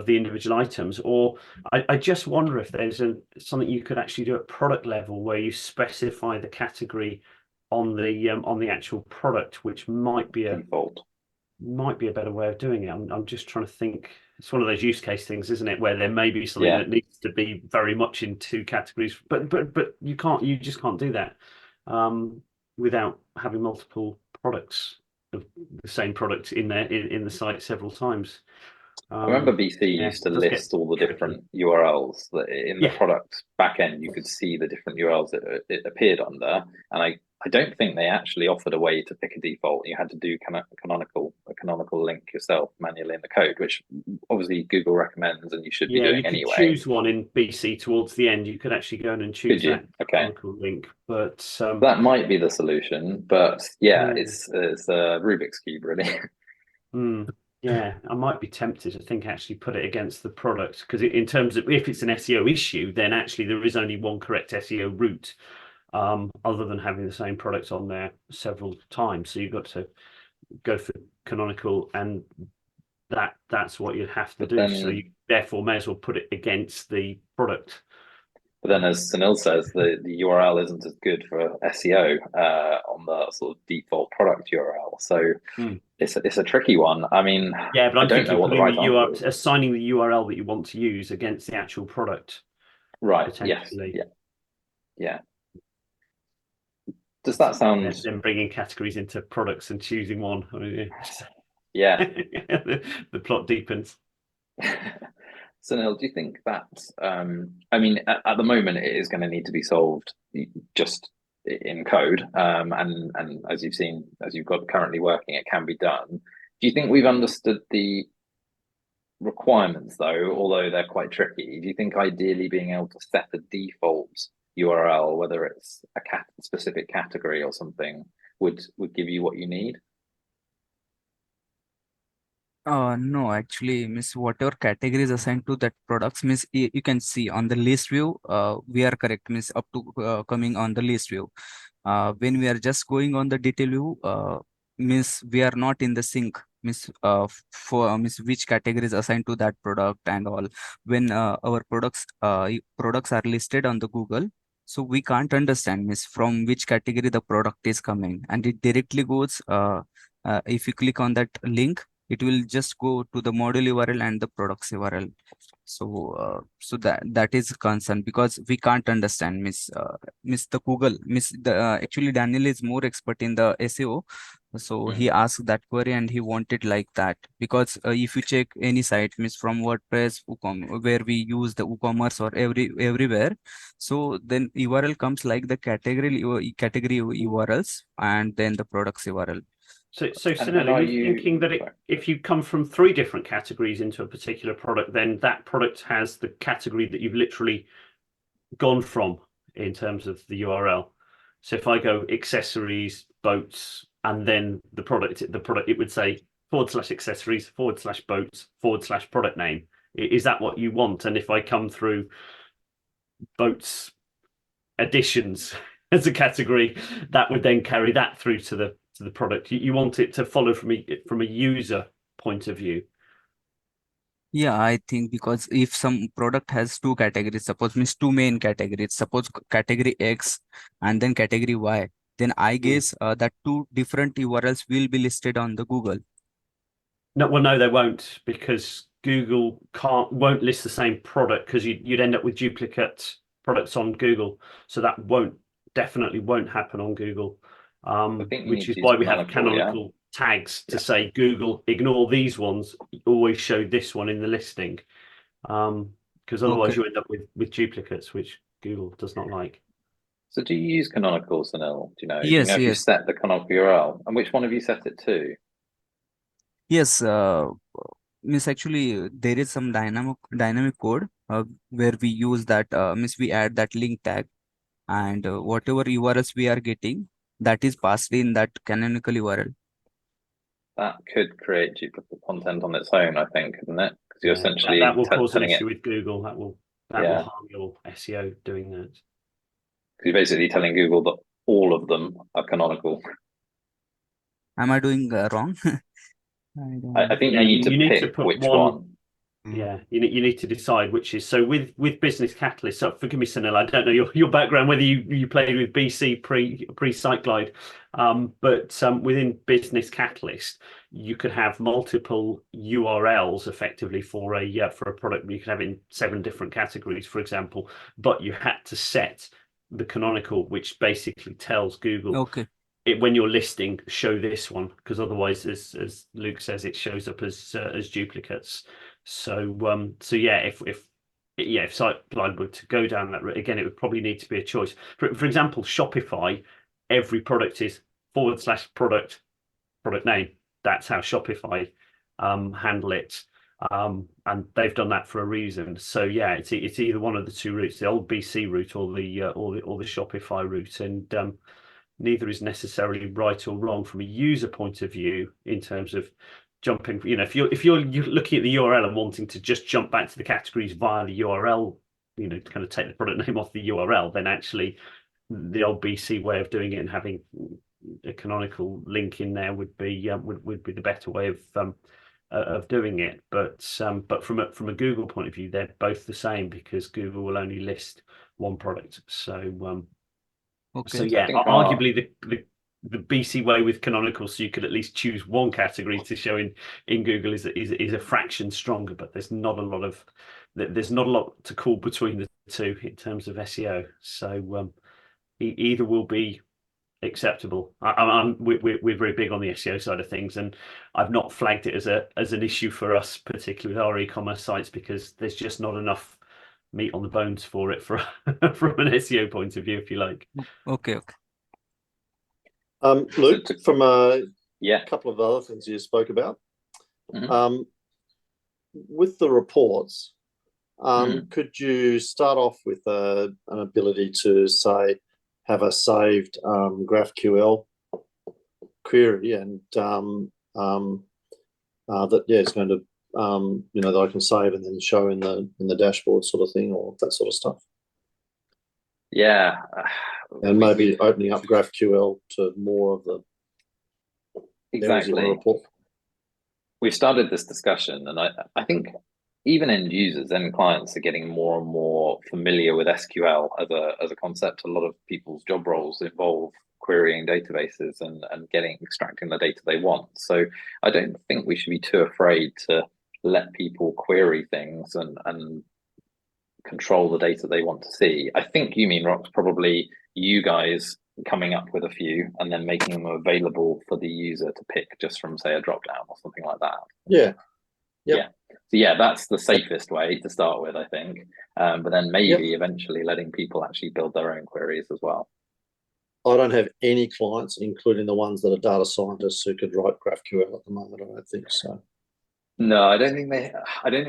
individual items. Or I just wonder if there's something you could actually do at product level where you specify the category on the actual product, which might be a better way of doing it. I'm just trying to think. It's one of those use case things, isn't it, where there may be something that needs to be very much in two categories, but you just can't do that without having multiple products of the same product in there in the site several times. I remember BC used to list all the different URLs that in the product backend you could see the different URLs that it appeared under, and I don't think they actually offered a way to pick a default. You had to do a canonical link yourself manually in the code, which obviously Google recommends and you should be doing anyway. You could choose one in BC towards the end. You could actually go in and choose that canonical link, but that might be the solution. But it's a Rubik's cube, really. Yeah, I might be tempted to think actually put it against the product, because in terms of if it's an SEO issue, then actually there is only one correct SEO route, other than having the same product on there several times. So you've got to go for canonical, and that's what you'd have to do. So you therefore may as well put it against the product. But then, as Sunil says, the URL isn't as good for SEO on the sort of default product URL. So it's a tricky one. I mean, but I don't know what the right answer is. Assigning the URL that you want to use against the actual product. Right. Yes. Yeah. Does that sound? Then bringing categories into products and choosing one. Yeah. The plot deepens. Sunil, do you think that, I mean, at the moment, it is going to need to be solved just in code. And as you've seen, as you've got currently working, it can be done. Do you think we've understood the requirements, though, although they're quite tricky? Do you think ideally being able to set a default URL, whether it's a specific category or something, would give you what you need? No, actually, miss, whatever category is assigned to that products, miss, you can see on the list view, we are correct, miss, up to coming on the list view. When we are just going on the detail view, miss, we are not in the sync, miss, for miss which category is assigned to that product and all. When our products are listed on the Google, so we can't understand, miss, from which category the product is coming, and it directly goes. If you click on that link, it will just go to the module URL and the products URL. So that is a concern, because we can't understand, miss the Google, actually Daniel is more expert in the SEO, so he asked that query and he wanted like that, because if you check any site, miss, from WordPress, where we use the WooCommerce or everywhere, so then URL comes like the category URLs and then the products URL. So Sunil, are you thinking that if you come from 3 different categories into a particular product, then that product has the category that you've literally gone from in terms of the URL? So if I go accessories, boats, and then the product, it would say /accessories, /boats, /product name. Is that what you want? And if I come through boats additions as a category, that would then carry that through to the product. You want it to follow from a user point of view. Yeah, I think because if some product has 2 categories, suppose means 2 main categories, suppose category X and then category Y, then I guess that 2 different URLs will be listed on the Google. No, they won't, because Google won't list the same product, because you'd end up with duplicate products on Google. So that definitely won't happen on Google. Which is why we have canonical tags to say, Google, ignore these ones, always show this one in the listing, because because otherwise Okay. you end up with duplicates, which Google does not like. So do you use canonical, Sunil? Do you know? Yes, if you yes. set the canonical URL, and which one have you set it to? Yes, means actually there is some dynamic code where we use that means we add that link tag, and whatever URLs we are getting, that is passed in that canonical URL. That could create duplicate content on its own, I think, isn't it? Because you're Yeah, essentially that will cause an telling issue it, with Google. That will Yeah. harm your SEO doing that. because you're basically telling Google that all of them are canonical. Am I doing wrong? I don't I know. think Yeah, you need to you need to pick put which one. one. Yeah, you need to decide which is. So with Business Catalyst, so forgive me, Sunil, I don't know your background, whether you played with BC pre Siteglide, but within Business Catalyst, you could have multiple URLs effectively for a product. You could have it in 7 different categories, for example, but you had to set the canonical, which basically tells Google Okay. when you're listing, show this one, because otherwise, as Luke says, it shows up as duplicates. So yeah, if Siteglide were to go down that route again, it would probably need to be a choice. For example, Shopify, every product is /product name. That's how Shopify handle it, and they've done that for a reason. So yeah, it's either one of the 2 routes, the old BC route or the Shopify route, and neither is necessarily right or wrong from a user point of view in terms of jumping. If you're looking at the URL and wanting to just jump back to the categories via the URL, to kind of take the product name off the URL, then actually the old BC way of doing it and having a canonical link in there would be the better way of doing it. But from a Google point of view, they're both the same, because Google will only list one product. So Okay. yeah, think arguably the BC way with canonical, so you could at least choose one category to show in Google is a fraction stronger, but there's not a lot to call between the 2 in terms of SEO. So either will be acceptable. We're very big on the SEO side of things, and I've not flagged it as an issue for us, particularly with our e-commerce sites, because there's just not enough meat on the bones for it from an SEO point of view, if you like. Okay. Luke, from a Yeah. couple of other things you spoke about, Mhm. with the reports, Mhm. could you start off with an ability to say, have a saved GraphQL query, and that it's going to that I can save and then show in the dashboard, sort of thing, or that sort of stuff, Yeah. and maybe opening up GraphQL to more of the areas you want to Exactly. report. We've started this discussion, and I think even end users and clients are getting more and more familiar with SQL as a concept. A lot of people's job roles involve querying databases and extracting the data they want. So I don't think we should be too afraid to let people query things and control the data they want to see. I think you mean, Rox, probably you guys coming up with a few and then making them available for the user to pick just from, say, a drop down or something like that. Yeah. Yep. Yeah. So yeah, that's the safest way to start with, I think. But then maybe eventually letting people actually build their own queries as well. I don't have any clients, including the ones that are data scientists, who could write GraphQL at the moment. I don't think so. No, I don't think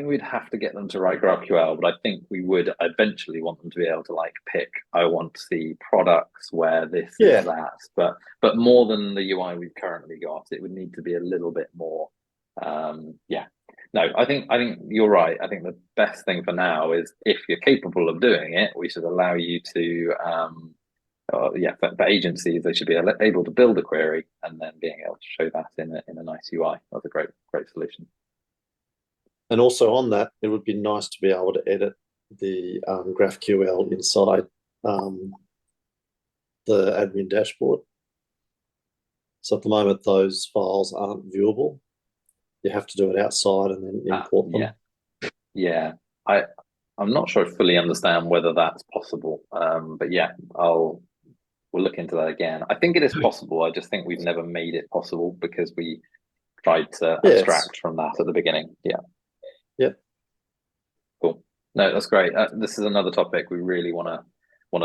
we'd have to get them to write GraphQL, but I think we would eventually want them to be able to pick, I want to see products where this is that. But more than the UI we've currently got, it would need to be a little bit more. No, I think you're right. I think the best thing for now is, if you're capable of doing it, we should allow you to for agencies, they should be able to build a query and then being able to show that in a nice UI. That's a great solution. And also on that, it would be nice to be able to edit the GraphQL inside the admin dashboard. So at the moment, those files aren't viewable. You have to do it outside and then import them. Yeah. I'm not sure I fully understand whether that's possible. But yeah, we'll look into that again. I think it is possible. I just think we've never made it possible because we tried to abstract from that at the beginning. Yeah. Yep. Cool. No, that's great. This is another topic we really want to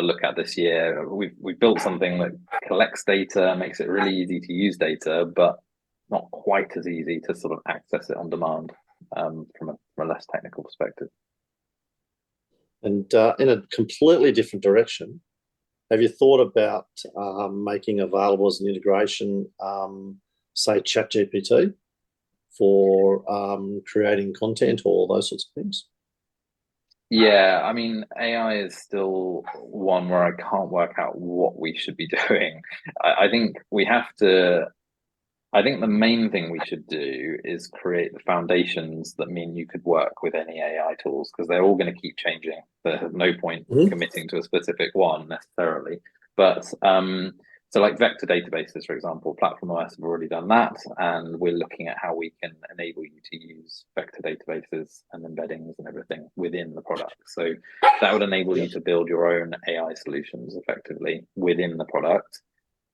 look at this year. We've built something that collects data, makes it really easy to use data, but not quite as easy to sort of access it on demand from a less technical perspective. And in a completely different direction, have you thought about making available as an integration, say ChatGPT for creating content or those sorts of things? Yeah, I mean, AI is still one where I can't work out what we should be doing. I think we have to. I think the main thing we should do is create the foundations that mean you could work with any AI tools, because they're all going to keep changing. There's no point committing to a specific one necessarily. But so like vector databases, for example, Platform OS have already done that, and we're looking at how we can enable you to use vector databases and embeddings and everything within the product. So that would enable you to build your own AI solutions effectively within the product.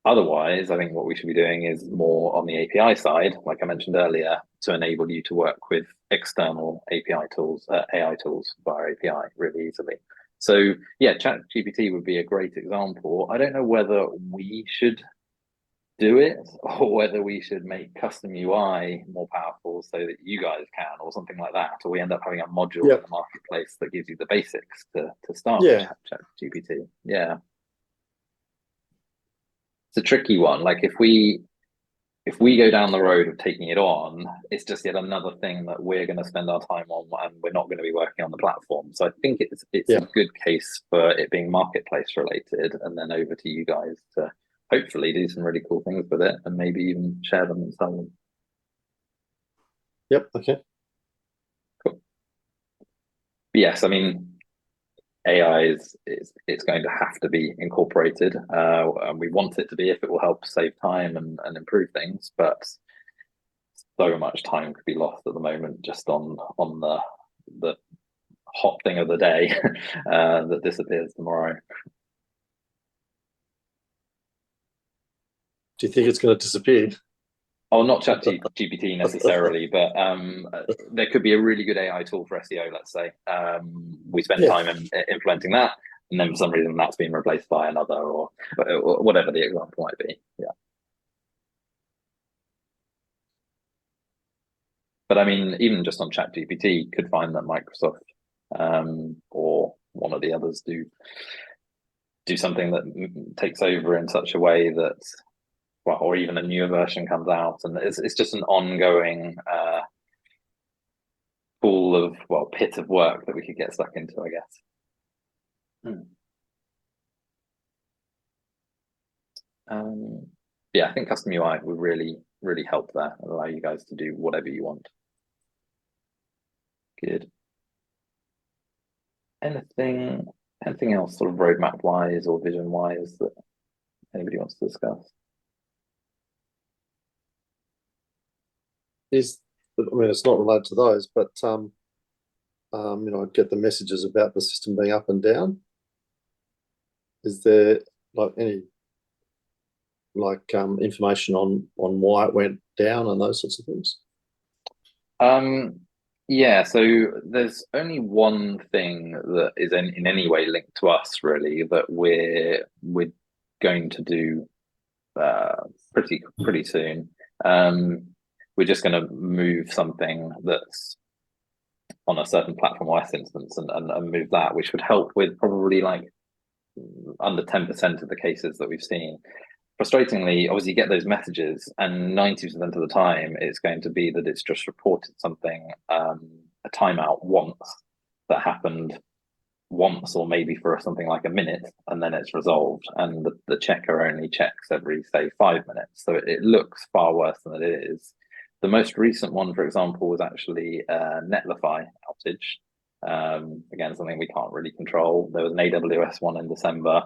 Otherwise, I think what we should be doing is more on the API side, like I mentioned earlier, to enable you to work with external API tools, AI tools via API really easily. So yeah, ChatGPT would be a great example. I don't know whether we should do it or whether we should make custom UI more powerful so that you guys can, or something like that, or we end up having a module in the marketplace that gives you the basics to start with ChatGPT. Yeah. It's a tricky one. Like if we go down the road of taking it on, it's just yet another thing that we're going to spend our time on, and we're not going to be working on the platform. So I think it's a good case for it being marketplace related, and then over to you guys to hopefully do some really cool things with it, and maybe even share them and sell them. Yep. Okay. Cool. But yes, I mean, AI it's going to have to be incorporated. And we want it to be if it will help save time and improve things, but so much time could be lost at the moment just on the hot thing of the day that disappears tomorrow. Do you think it's going to disappear? Oh, not ChatGPT necessarily, but there could be a really good AI tool for SEO, let's say. We spend time implementing that, and then for some reason that's been replaced by another, or whatever the example might be. Yeah. But I mean, even just on ChatGPT, could find that Microsoft or one of the others do something that takes over in such a way that, well, or even a newer version comes out, and it's just an ongoing pool of, well, pit of work that we could get stuck into, I guess. Yeah, I think custom UI would really help there and allow you guys to do whatever you want. Good. Anything else sort of roadmap wise or vision wise that anybody wants to discuss? I mean, it's not related to those, but you know, I get the messages about the system being up and down. Is there like any information on why it went down and those sorts of things? Yeah, so there's only one thing that is in any way linked to us, really, that we're going to do pretty soon. We're just going to move something that's on a certain Platform OS instance and move that, which would help with probably like under 10% of the cases that we've seen. Frustratingly, obviously you get those messages, and 90% of the time it's going to be that it's just reported something, a timeout once that happened once, or maybe for something like a minute, and then it's resolved, and the checker only checks every, say, 5 minutes. So it looks far worse than it is. The most recent one, for example, was actually a Netlify outage. Again, something we can't really control. There was an AWS one in December.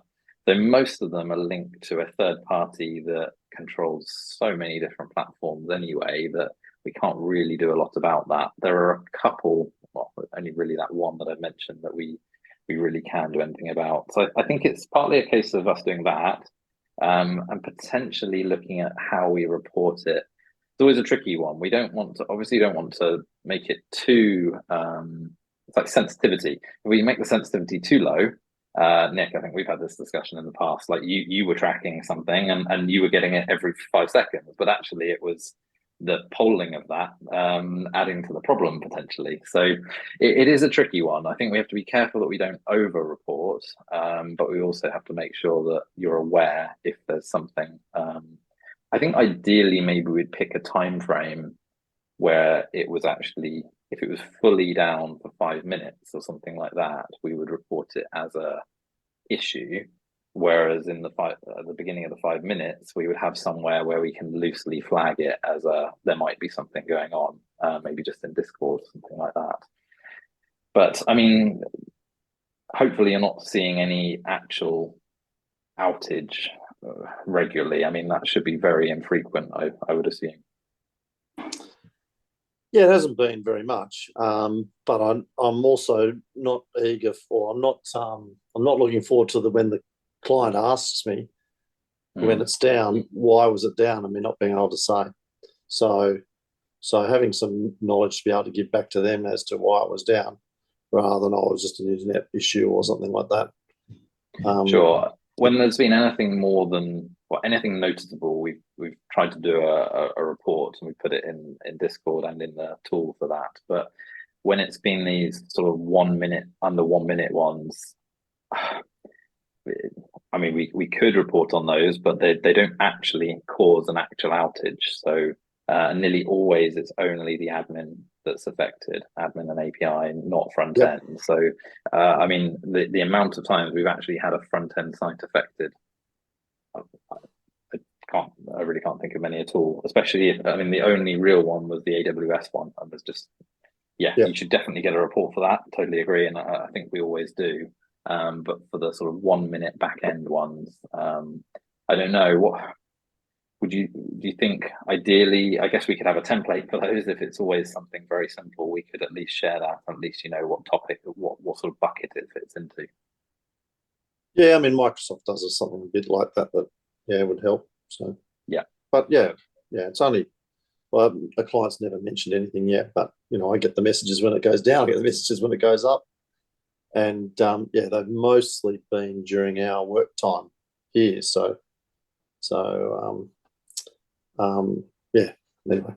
So most of them are linked to a third party that controls so many different platforms anyway that we can't really do a lot about that. There are a couple, well, only really that one that I've mentioned that we really can do anything about. So I think it's partly a case of us doing that, and potentially looking at how we report it. It's always a tricky one. We don't want to make it too it's like sensitivity. If we make the sensitivity too low, Nick, I think we've had this discussion in the past. Like you were tracking something and you were getting it every 5 seconds, but actually it was the polling of that adding to the problem potentially. So it is a tricky one. I think we have to be careful that we don't over report, but we also have to make sure that you're aware if there's something. I think ideally maybe we'd pick a time frame where it was actually, if it was fully down for 5 minutes or something like that, we would report it as a issue. Whereas at the beginning of the 5 minutes, we would have somewhere where we can loosely flag it as there might be something going on, maybe just in Discord, something like that. But I mean, hopefully you're not seeing any actual outage regularly. I mean, that should be very infrequent, I would assume. Yeah, it hasn't been very much, but I'm also not eager for. I'm not looking forward to when the client asks me when it's down, why was it down, and me not being able to say. So having some knowledge to be able to give back to them as to why it was down, rather than it was just an internet issue or something like that. Sure. When there's been anything more than anything noticeable, we've tried to do a report and we put it in Discord and in the tool for that. But when it's been these sort of 1 minute, under 1 minute ones, I mean, we could report on those, but they don't actually cause an actual outage. So nearly always it's only the admin that's affected, admin and API, not front end. So I mean, the amount of times we've actually had a front end site affected, I really can't think of many at all. Especially if, I mean, the only real one was the AWS one, and was just you should definitely get a report for that. Totally agree, and I think we always do. But for the sort of 1 minute back end ones, I don't know, what do you think ideally? I guess we could have a template for those. If it's always something very simple, we could at least share that. At least you know what topic, what sort of bucket it fits into. Yeah, I mean, Microsoft does something a bit like that would help. So but it's only, well, a client's never mentioned anything yet, but I get the messages when it goes down, I get the messages when it goes up. And they've mostly been during our work time here. So anyway.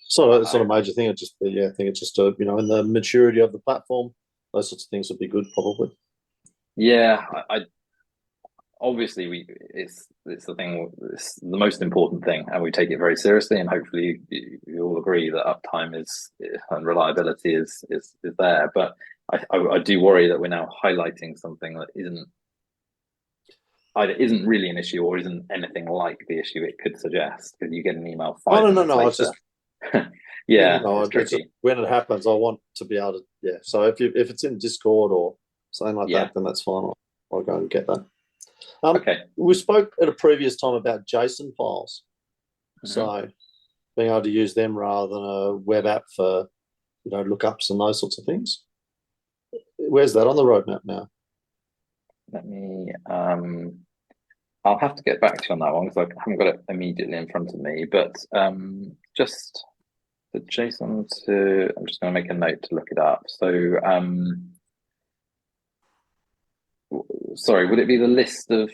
It's not a major thing. It's just I think it's just in the maturity of the platform, those sorts of things would be good probably. Yeah, I obviously it's the thing, it's the most important thing, and we take it very seriously, and hopefully you all agree that uptime and reliability is there. But I do worry that we're now highlighting something that either isn't really an issue or isn't anything like the issue it could suggest, because you get an email 5 minutes later. It's just it's tricky. When it happens, I want to be able to so if it's in Discord or something like that, then that's fine. I'll go and get that. Okay. We spoke at a previous time about JSON files, so being able to use them rather than a web app for lookups and those sorts of things. Where's that on the roadmap now? Let me. I'll have to get back to you on that one because I haven't got it immediately in front of me. But just the JSON I'm just going to make a note to look it up. So, sorry, would it be the list of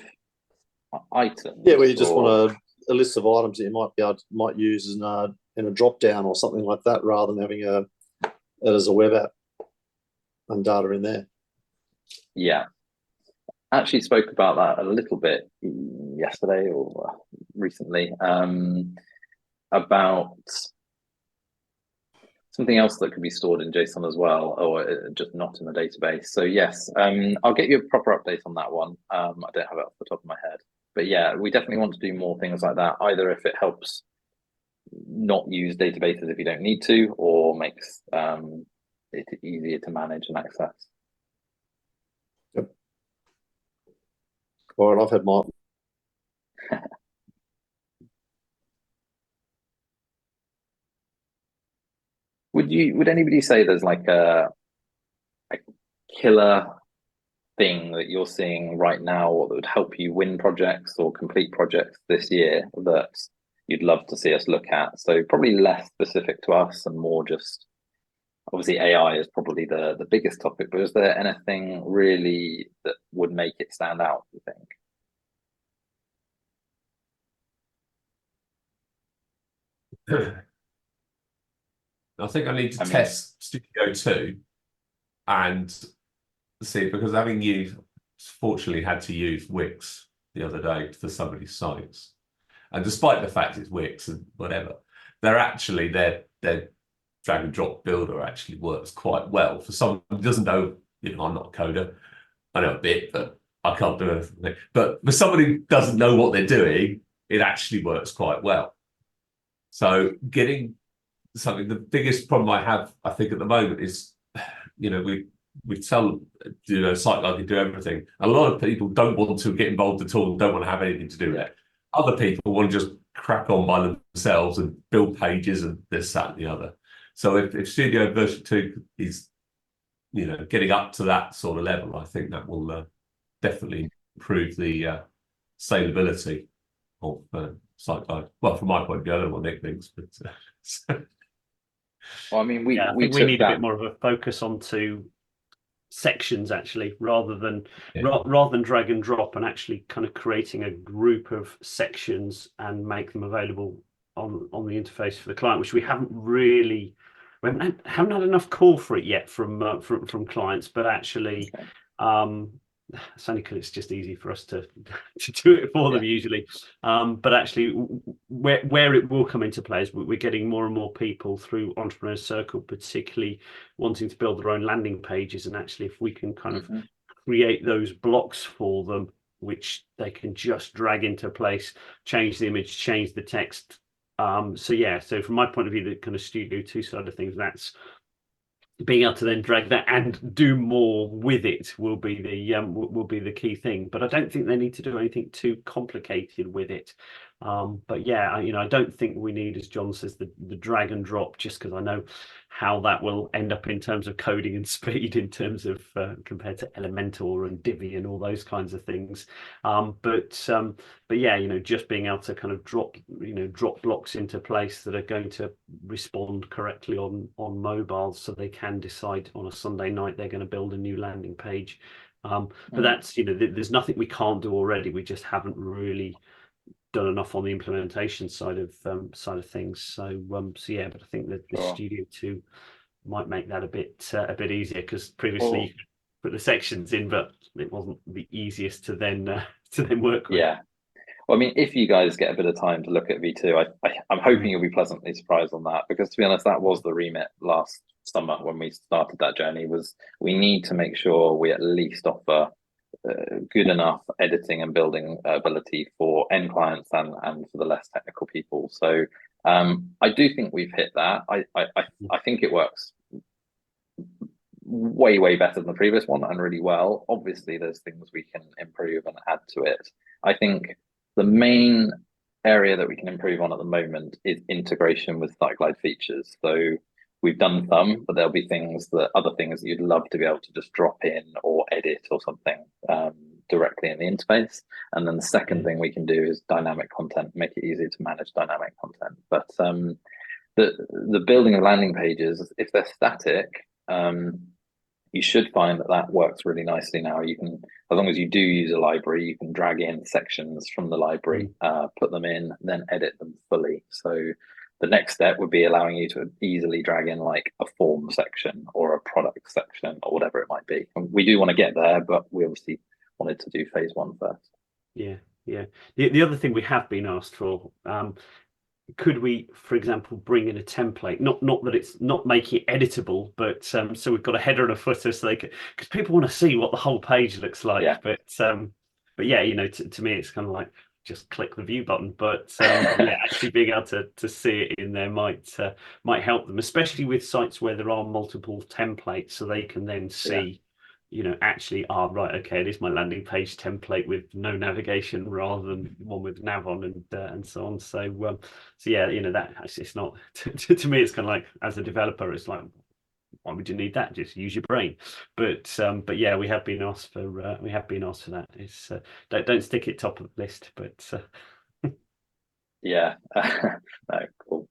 items? Yeah, where you just want a list of items that you might use in a drop down or something like that, rather than having it as a web app and data in there. Yeah. Actually spoke about that a little bit yesterday or recently, about something else that could be stored in JSON as well, or just not in the database. So yes, I'll get you a proper update on that one. I don't have it off the top of my head, but yeah, we definitely want to do more things like that, either if it helps not use databases if you don't need to, or makes it easier to manage and access. Yep. All right, I've had my. Would anybody say there's like a killer thing that you're seeing right now, or that would help you win projects or complete projects this year that you'd love to see us look at? So probably less specific to us and more just, obviously AI is probably the biggest topic, but is there anything really that would make it stand out, you think? I think I need to I mean, test Studio 2 and see, because having used, fortunately had to use Wix the other day for some of these sites. And despite the fact it's Wix and whatever, they're actually, their drag and drop builder actually works quite well. For someone who doesn't know, you know, I'm not a coder. I know a bit, but I can't do anything. But for somebody who doesn't know what they're doing, it actually works quite well. So getting something, the biggest problem I have, I think, at the moment is, you know, we tell, you know, Siteglide can do everything. A lot of people don't want to get involved at all, don't want to have anything to do with it. Other people want to just crack on by themselves and build pages and this, that, and the other. So if Studio version 2 is, you know, getting up to that sort of level, I think that will definitely improve the scalability of Siteglide. Well, from my point of view, I don't know what Nick thinks, but well, I mean, I we think we took need that. a bit more of a focus onto sections actually, rather than Yeah. rather than drag and drop, and actually kind of creating a group of sections and make them available on the interface for the client, which we haven't really, we haven't had enough call for it yet from clients, but actually it's only because it's just easy for us to do it for them usually. But actually, where it will come into play is we're getting more and more people through Entrepreneur Circle, particularly wanting to build their own landing pages. And actually, if we can kind of create those blocks for them, which they can just drag into place, change the image, change the text. So from my point of view, the kind of Studio 2 side of things, that's being able to then drag that and do more with it will be the key thing. But I don't think they need to do anything too complicated with it. But yeah, I don't think we need, as John says, the drag and drop, just because I know how that will end up in terms of coding and speed, in terms of compared to Elementor and Divi and all those kinds of things. But yeah, just being able to kind of drop blocks into place that are going to respond correctly on mobile, so they can decide on a Sunday night they're going to build a new landing page. But that's, there's nothing we can't do already. We just haven't really done enough on the implementation side of things. So yeah, but I think that the Studio 2 might make that a bit easier, because previously you could put the sections in, but it wasn't the easiest to then work with. Yeah. Well, I mean, if you guys get a bit of time to look at V2, I'm hoping you'll be pleasantly surprised on that, because to be honest, that was the remit last summer when we started that journey, was we need to make sure we at least offer good enough editing and building ability for end clients and for the less technical people. So I do think we've hit that. I think it works way better than the previous one, and really well. Obviously, there's things we can improve and add to it. I think the main area that we can improve on at the moment is integration with Siteglide features. So we've done some, but there'll be other things that you'd love to be able to just drop in or edit or something directly in the interface. And then the second thing we can do is dynamic content, make it easier to manage dynamic content. But the building of landing pages, if they're static, you should find that works really nicely now. You can, as long as you do use a library, you can drag in sections from the library, put them in, then edit them fully. So the next step would be allowing you to easily drag in like a form section or a product section or whatever it might be. And we do want to get there, but we obviously wanted to do phase 1 first. Yeah. The other thing we have been asked for, could we, for example, bring in a template? Not that it's not making it editable, but so we've got a header and a footer, so because people want to see what the whole page looks like. Yeah. But yeah, to me, it's kind of like just click the view button. But yeah, actually being able to see it in there might help them, especially with sites where there are multiple templates, so they can then see. Actually, right, okay, it is my landing page template with no navigation rather than one with nav on and so on. So yeah, that it's not to me, it's kind of like, as a developer, it's like, why would you need that? Just use your brain. But yeah, we have been asked for that. It's don't stick it top of the list, but yeah. No, cool.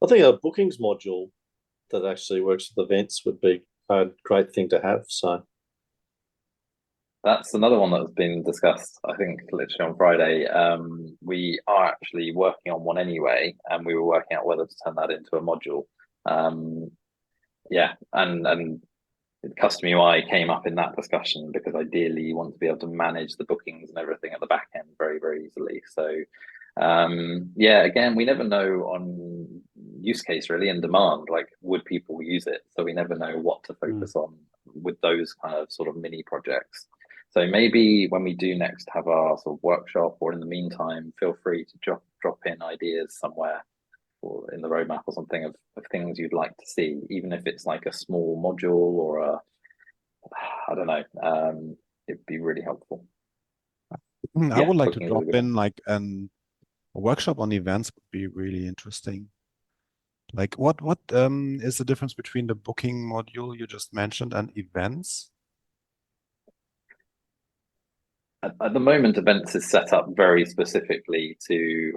I think a bookings module that actually works with events would be a great thing to have. So that's another one that's been discussed, I think, literally on Friday. We are actually working on one anyway, and we were working out whether to turn that into a module. Yeah, and custom UI came up in that discussion because ideally you want to be able to manage the bookings and everything at the back end very, very easily. So yeah, again, we never know on use case really and demand, like would people use it? So we never know what to focus on with those kind of sort of mini projects. So maybe when we do next have our sort of workshop, or in the meantime, feel free to drop in ideas somewhere or in the roadmap or something of things you'd like to see, even if it's like a small module or I don't know, it'd be really helpful. I would like to bookings drop are good. in like a workshop on events would be really interesting. Like what is the difference between the booking module you just mentioned and events? At the moment, events is set up very specifically to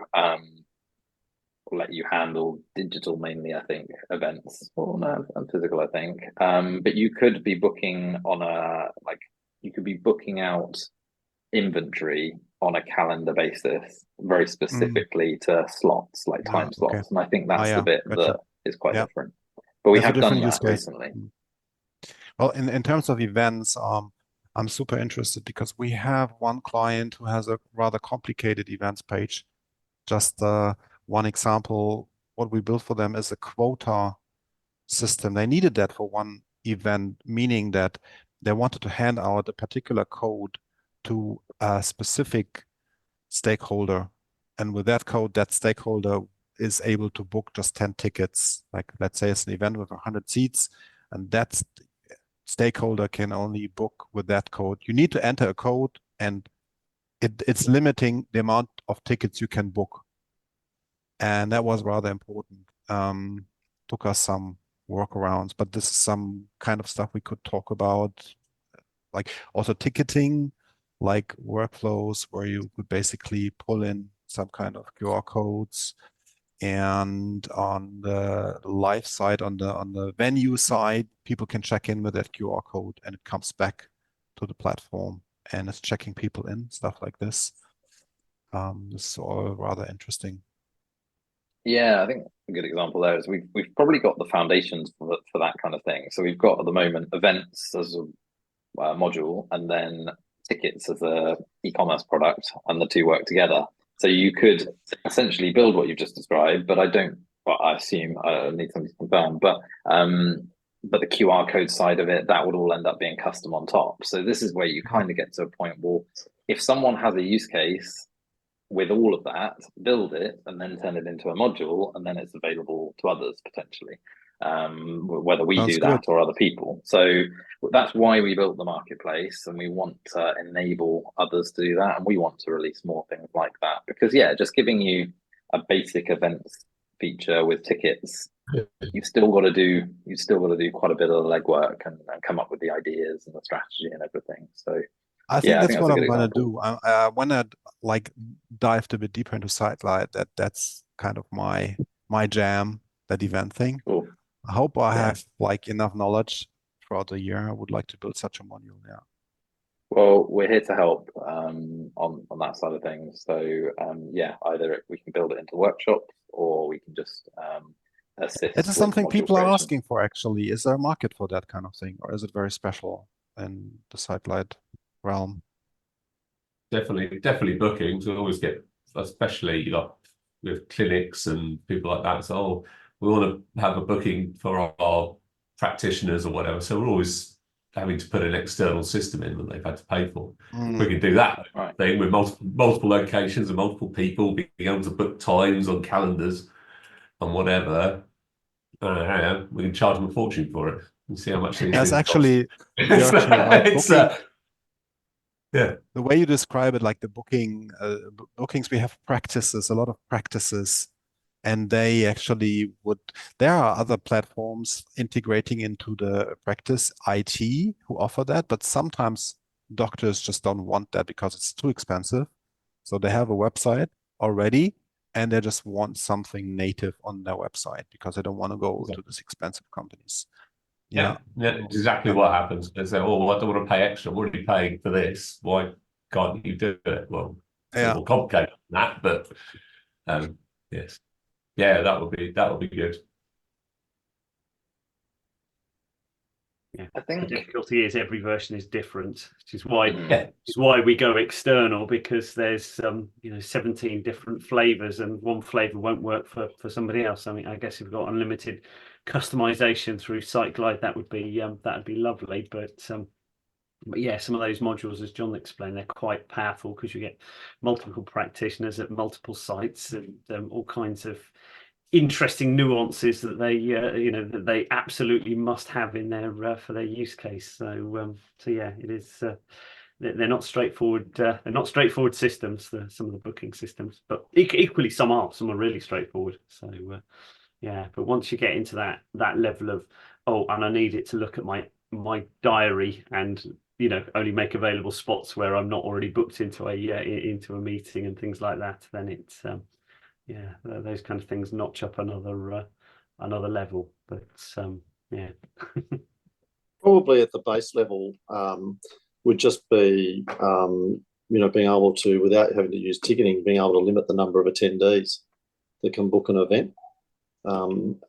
let you handle digital mainly, I think, events, or no, and physical, I think. But you could be booking on you could be booking out inventory on a calendar basis, very specifically to slots, like time slots. Okay. And I think that's the bit gotcha. that is quite Yeah. different. But we That's a have done different use that case. recently. Well, in terms of events, I'm super interested because we have one client who has a rather complicated events page. Just one example, what we built for them is a quota system. They needed that for one event, meaning that they wanted to hand out a particular code to a specific stakeholder. And with that code, that stakeholder is able to book just 10 tickets. Like, let's say it's an event with 100 seats, and that stakeholder can only book with that code. You need to enter a code, and it's limiting the amount of tickets you can book. And that was rather important. Took us some workarounds, but this is some kind of stuff we could talk about, like also ticketing, like workflows where you could basically pull in some kind of QR codes, and on the live side, on the venue side, people can check in with that QR code and it comes back to the platform and it's checking people in, stuff like this. This is all rather interesting. Yeah, I think a good example there is we've probably got the foundations for that kind of thing. So we've got at the moment events as a module, and then tickets as a e-commerce product, and the two work together. So you could essentially build what you've just described, but I assume I need something to confirm, but the QR code side of it, that would all end up being custom on top. So this is where you kind of get to a point, well, if someone has a use case with all of that, build it and then turn it into a module, and then it's available to others potentially, whether we do that or other people. So that's why we built the marketplace, and we want to enable others to do that, and we want to release more things like that, because just giving you a basic events feature with tickets, you've still got to do quite a bit of the legwork and come up with the ideas and the strategy and everything. So I think that's what I'm going to do. I want to dive a bit deeper into Siteglide. That's kind of my jam, that event thing. Cool. I hope I have enough knowledge throughout the year. I would like to build such a module. Yeah. Well, we're here to help on that side of things. So either we can build it into workshops, or we can just assist. It is something people are asking for. Actually, is there a market for that kind of thing, or is it very special in the Siteglide realm? Definitely bookings. We always get, especially with clinics and people like that. So we want to have a booking for our practitioners or whatever. So we're always having to put an external system in that they've had to pay for. We can do that thing with multiple locations and multiple people being able to book times on calendars and whatever. We can charge them a fortune for it and see how much these things actually, cost. You're actually right. The way you describe it, like the bookings, we have practices, a lot of practices, and they actually there are other platforms integrating into the practice IT who offer that, but sometimes doctors just don't want that because it's too expensive. So they have a website already, and they just want something native on their website because they don't want to go to these expensive companies. Yeah, exactly what happens. They say, "Oh, I don't want to pay extra. I'm already paying for this. Why can't you do it?" Well, it's a little complicated than that, but yes, yeah, that would be good. Yeah, I think the difficulty is every version is different, which is why we go external, because there's 17 different flavors, and one flavor won't work for somebody else. I mean, I guess if we've got unlimited customization through Siteglide, that'd be lovely. But yeah, some of those modules, as John explained, they're quite powerful because you get multiple practitioners at multiple sites and all kinds of interesting nuances that they absolutely must have in their for their use case. So yeah, it is. They're not straightforward. They're not straightforward systems. Some of the booking systems, but equally some are. Some are really straightforward. So yeah, but once you get into that level of and I need it to look at my diary and only make available spots where I'm not already booked into a meeting and things like that, then it's yeah, those kind of things notch up another level. But yeah. Probably at the base level would just be being able to, without having to use ticketing, being able to limit the number of attendees that can book an event.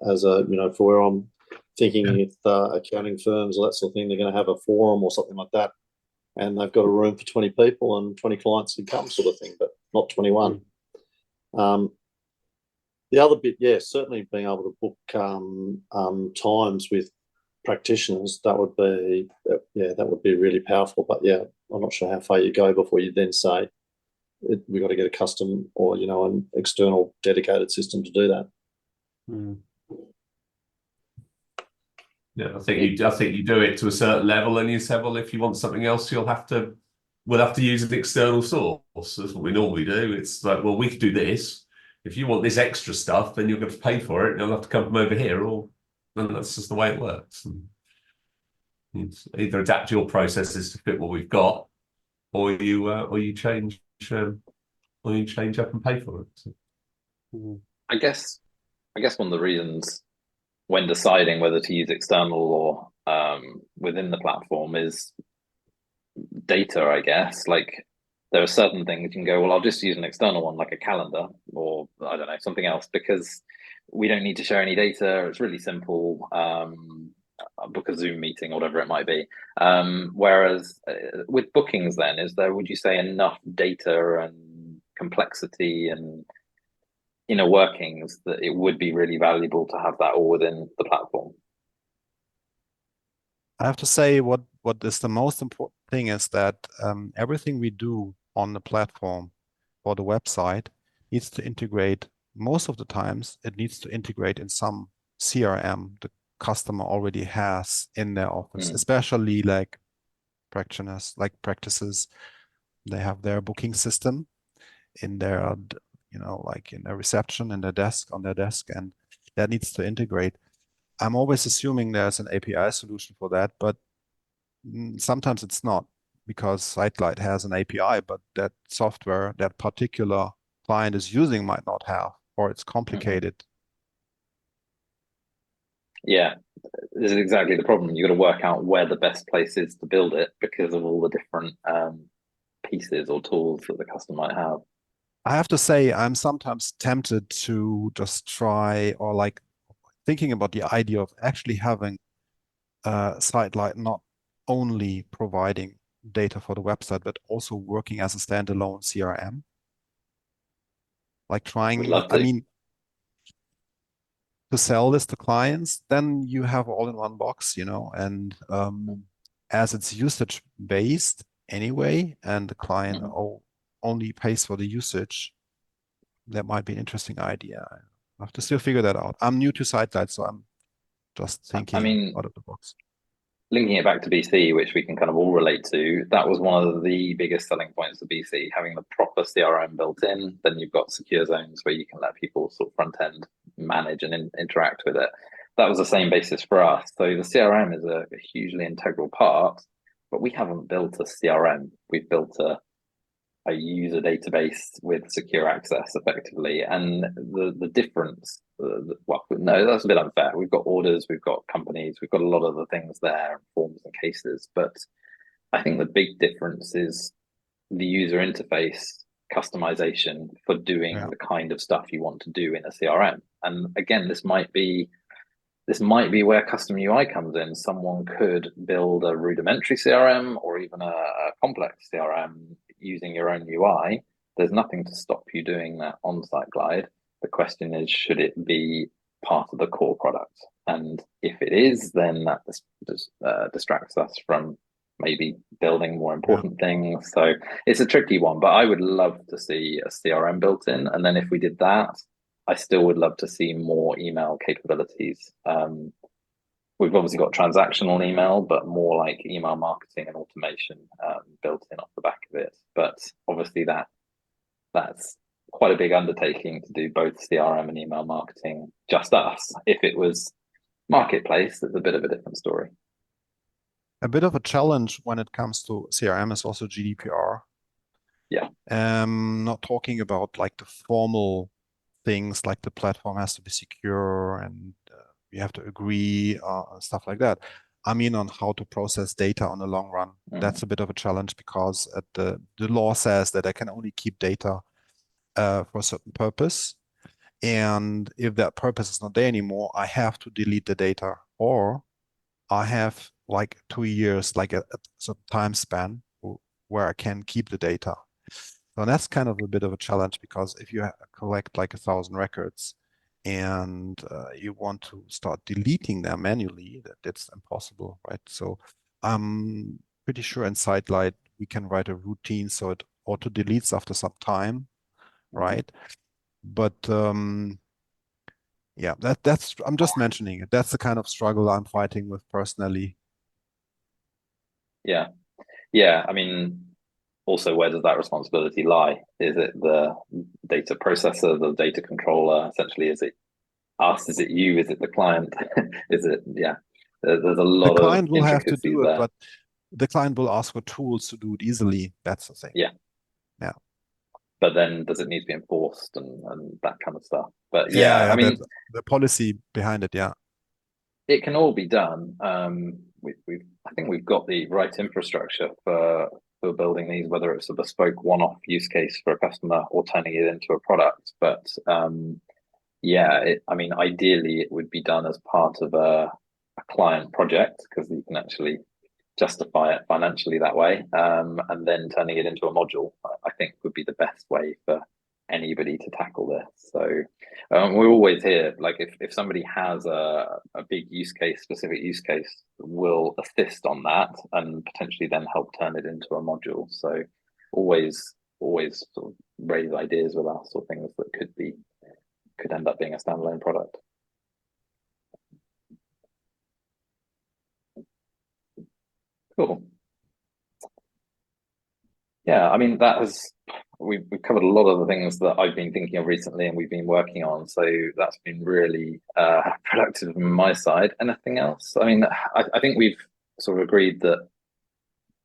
As a for where I'm thinking with accounting firms or that sort of thing, they're going to have a forum or something like that, and they've got a room for 20 people and 20 clients who come, sort of thing, but not 21. The other bit, certainly being able to book times with practitioners, that would be really powerful. But yeah, I'm not sure how far you go before you then say we've got to get a custom or an external dedicated system to do that. Yeah, I think you do it to a certain level, and you say, well, if you want something else, we'll have to use an external source. That's what we normally do. It's like, well, we could do this. If you want this extra stuff, then you're going to pay for it, and you'll have to come from over here, and that's just the way it works. And either adapt your processes to fit what we've got, or you change up and pay for it. So. I guess one of the reasons when deciding whether to use external or within the platform is data, I guess. Like, there are certain things you can go, well, I'll just use an external one, like a calendar, or I don't know, something else, because we don't need to share any data. It's really simple. Book a Zoom meeting, or whatever it might be. Whereas with bookings, then, would you say, enough data and complexity and inner workings that it would be really valuable to have that all within the platform? I have to say what is the most important thing is that everything we do on the platform for the website needs to integrate. Most of the times it needs to integrate in some CRM the customer already has in their office, especially like practices. They have their booking system in their like in their reception, in their desk, on their desk, and that needs to integrate. I'm always assuming there's an API solution for that, but sometimes it's not, because Siteglide has an API, but that software that particular client is using might not have, or it's complicated. Yeah, this is exactly the problem. You've got to work out where the best place is to build it because of all the different pieces or tools that the customer might have. I have to say, I'm sometimes tempted to just try, or like thinking about the idea of actually having Siteglide not only providing data for the website, but also working as a standalone CRM. Like trying, I mean, to sell this to clients, then you have all in one box, and as it's usage based anyway, and the client only pays for the usage, that might be an interesting idea. I have to still figure that out. I'm new to Siteglide, so I'm just thinking out of the box. Linking it back to BC, which we can kind of all relate to, that was one of the biggest selling points of BC, having the proper CRM built in. Then you've got secure zones where you can let people sort of front end manage and interact with it. That was the same basis for us. So the CRM is a hugely integral part, but we haven't built a CRM. We've built a a user database with secure access effectively. And the difference, well, no, that's a bit unfair. We've got orders, we've got companies, we've got a lot of the things there, forms and cases. But I think the big difference is the user interface customization for doing the kind of stuff you want to do in a CRM. And again, this might be where custom UI comes in. Someone could build a rudimentary CRM or even a complex CRM using your own UI. There's nothing to stop you doing that on Siteglide. The question is, should it be part of the core product? And if it is, then that distracts us from maybe building more important things. So it's a tricky one, but I would love to see a CRM built in. And then if we did that, I still would love to see more email capabilities. We've obviously got transactional email, but more like email marketing and automation built in off the back of it. But obviously that's quite a big undertaking to do both CRM and email marketing, just us. If it was marketplace, it's a bit of a different story. A bit of a challenge when it comes to CRM is also GDPR. Yeah. Not talking about like the formal things like the platform has to be secure and you have to agree, stuff like that. I mean, on how to process data on the long run. That's a bit of a challenge because the law says that I can only keep data for a certain purpose. And if that purpose is not there anymore, I have to delete the data, or I have like 2 years, like a certain time span where I can keep the data. So that's kind of a bit of a challenge, because if you collect like 1,000 records and you want to start deleting them manually, that's impossible, right? So I'm pretty sure in Siteglide we can write a routine so it auto deletes after some time, right? But yeah, that's I'm just mentioning it. That's the kind of struggle I'm fighting with personally. Yeah. I mean, also, where does that responsibility lie? Is it the data processor, the data controller? Essentially, is it us? Is it you? Is it the client? Is it? Yeah. There's a lot of the client will have to do there. it, but the client will ask for tools to do it easily. That's the thing. Yeah. But then, does it need to be enforced and that kind of stuff? But I mean, the policy behind it, it can all be done. I think we've got the right infrastructure for building these, whether it's a bespoke one-off use case for a customer or turning it into a product. But I mean, ideally, it would be done as part of a client project, because you can actually justify it financially that way, and then turning it into a module, I think, would be the best way for anybody to tackle this. So we're always here, like if somebody has a big specific use case, we'll assist on that and potentially then help turn it into a module. So always sort of raise ideas with us, or things that could end up being a standalone product. Cool. Yeah, I mean, we've covered a lot of the things that I've been thinking of recently and we've been working on. So that's been really productive from my side. Anything else? I mean, I think we've sort of agreed that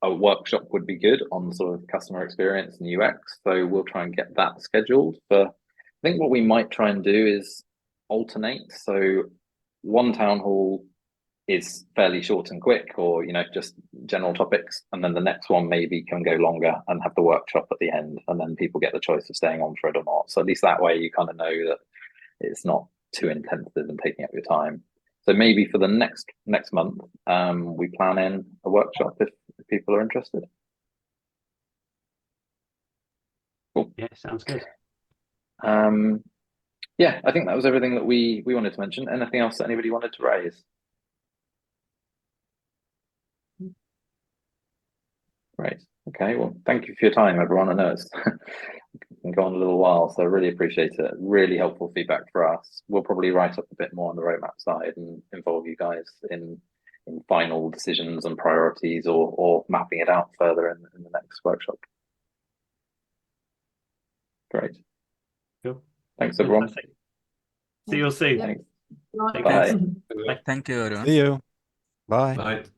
a workshop would be good on sort of customer experience and UX. So we'll try and get that scheduled. But I think what we might try and do is alternate. So one town hall is fairly short and quick, or just general topics, and then the next one maybe can go longer and have the workshop at the end, and then people get the choice of staying on for it or not. So at least that way you kind of know that it's not too intensive and taking up your time. So maybe for the next month, we plan in a workshop if people are interested. Cool. Yeah, sounds good. Yeah, I think that was everything that we wanted to mention. Anything else that anybody wanted to raise? Great. Okay, well, thank you for your time, everyone. I know it's been going a little while, so I really appreciate it. Really helpful feedback for us. We'll probably write up a bit more on the roadmap side and involve you guys in final decisions and priorities, or mapping it out further in the next workshop. Great. Cool. Thanks, everyone. Fantastic. See you all soon. Thanks. Right. Bye. Thank you, everyone. See you. Bye. Right.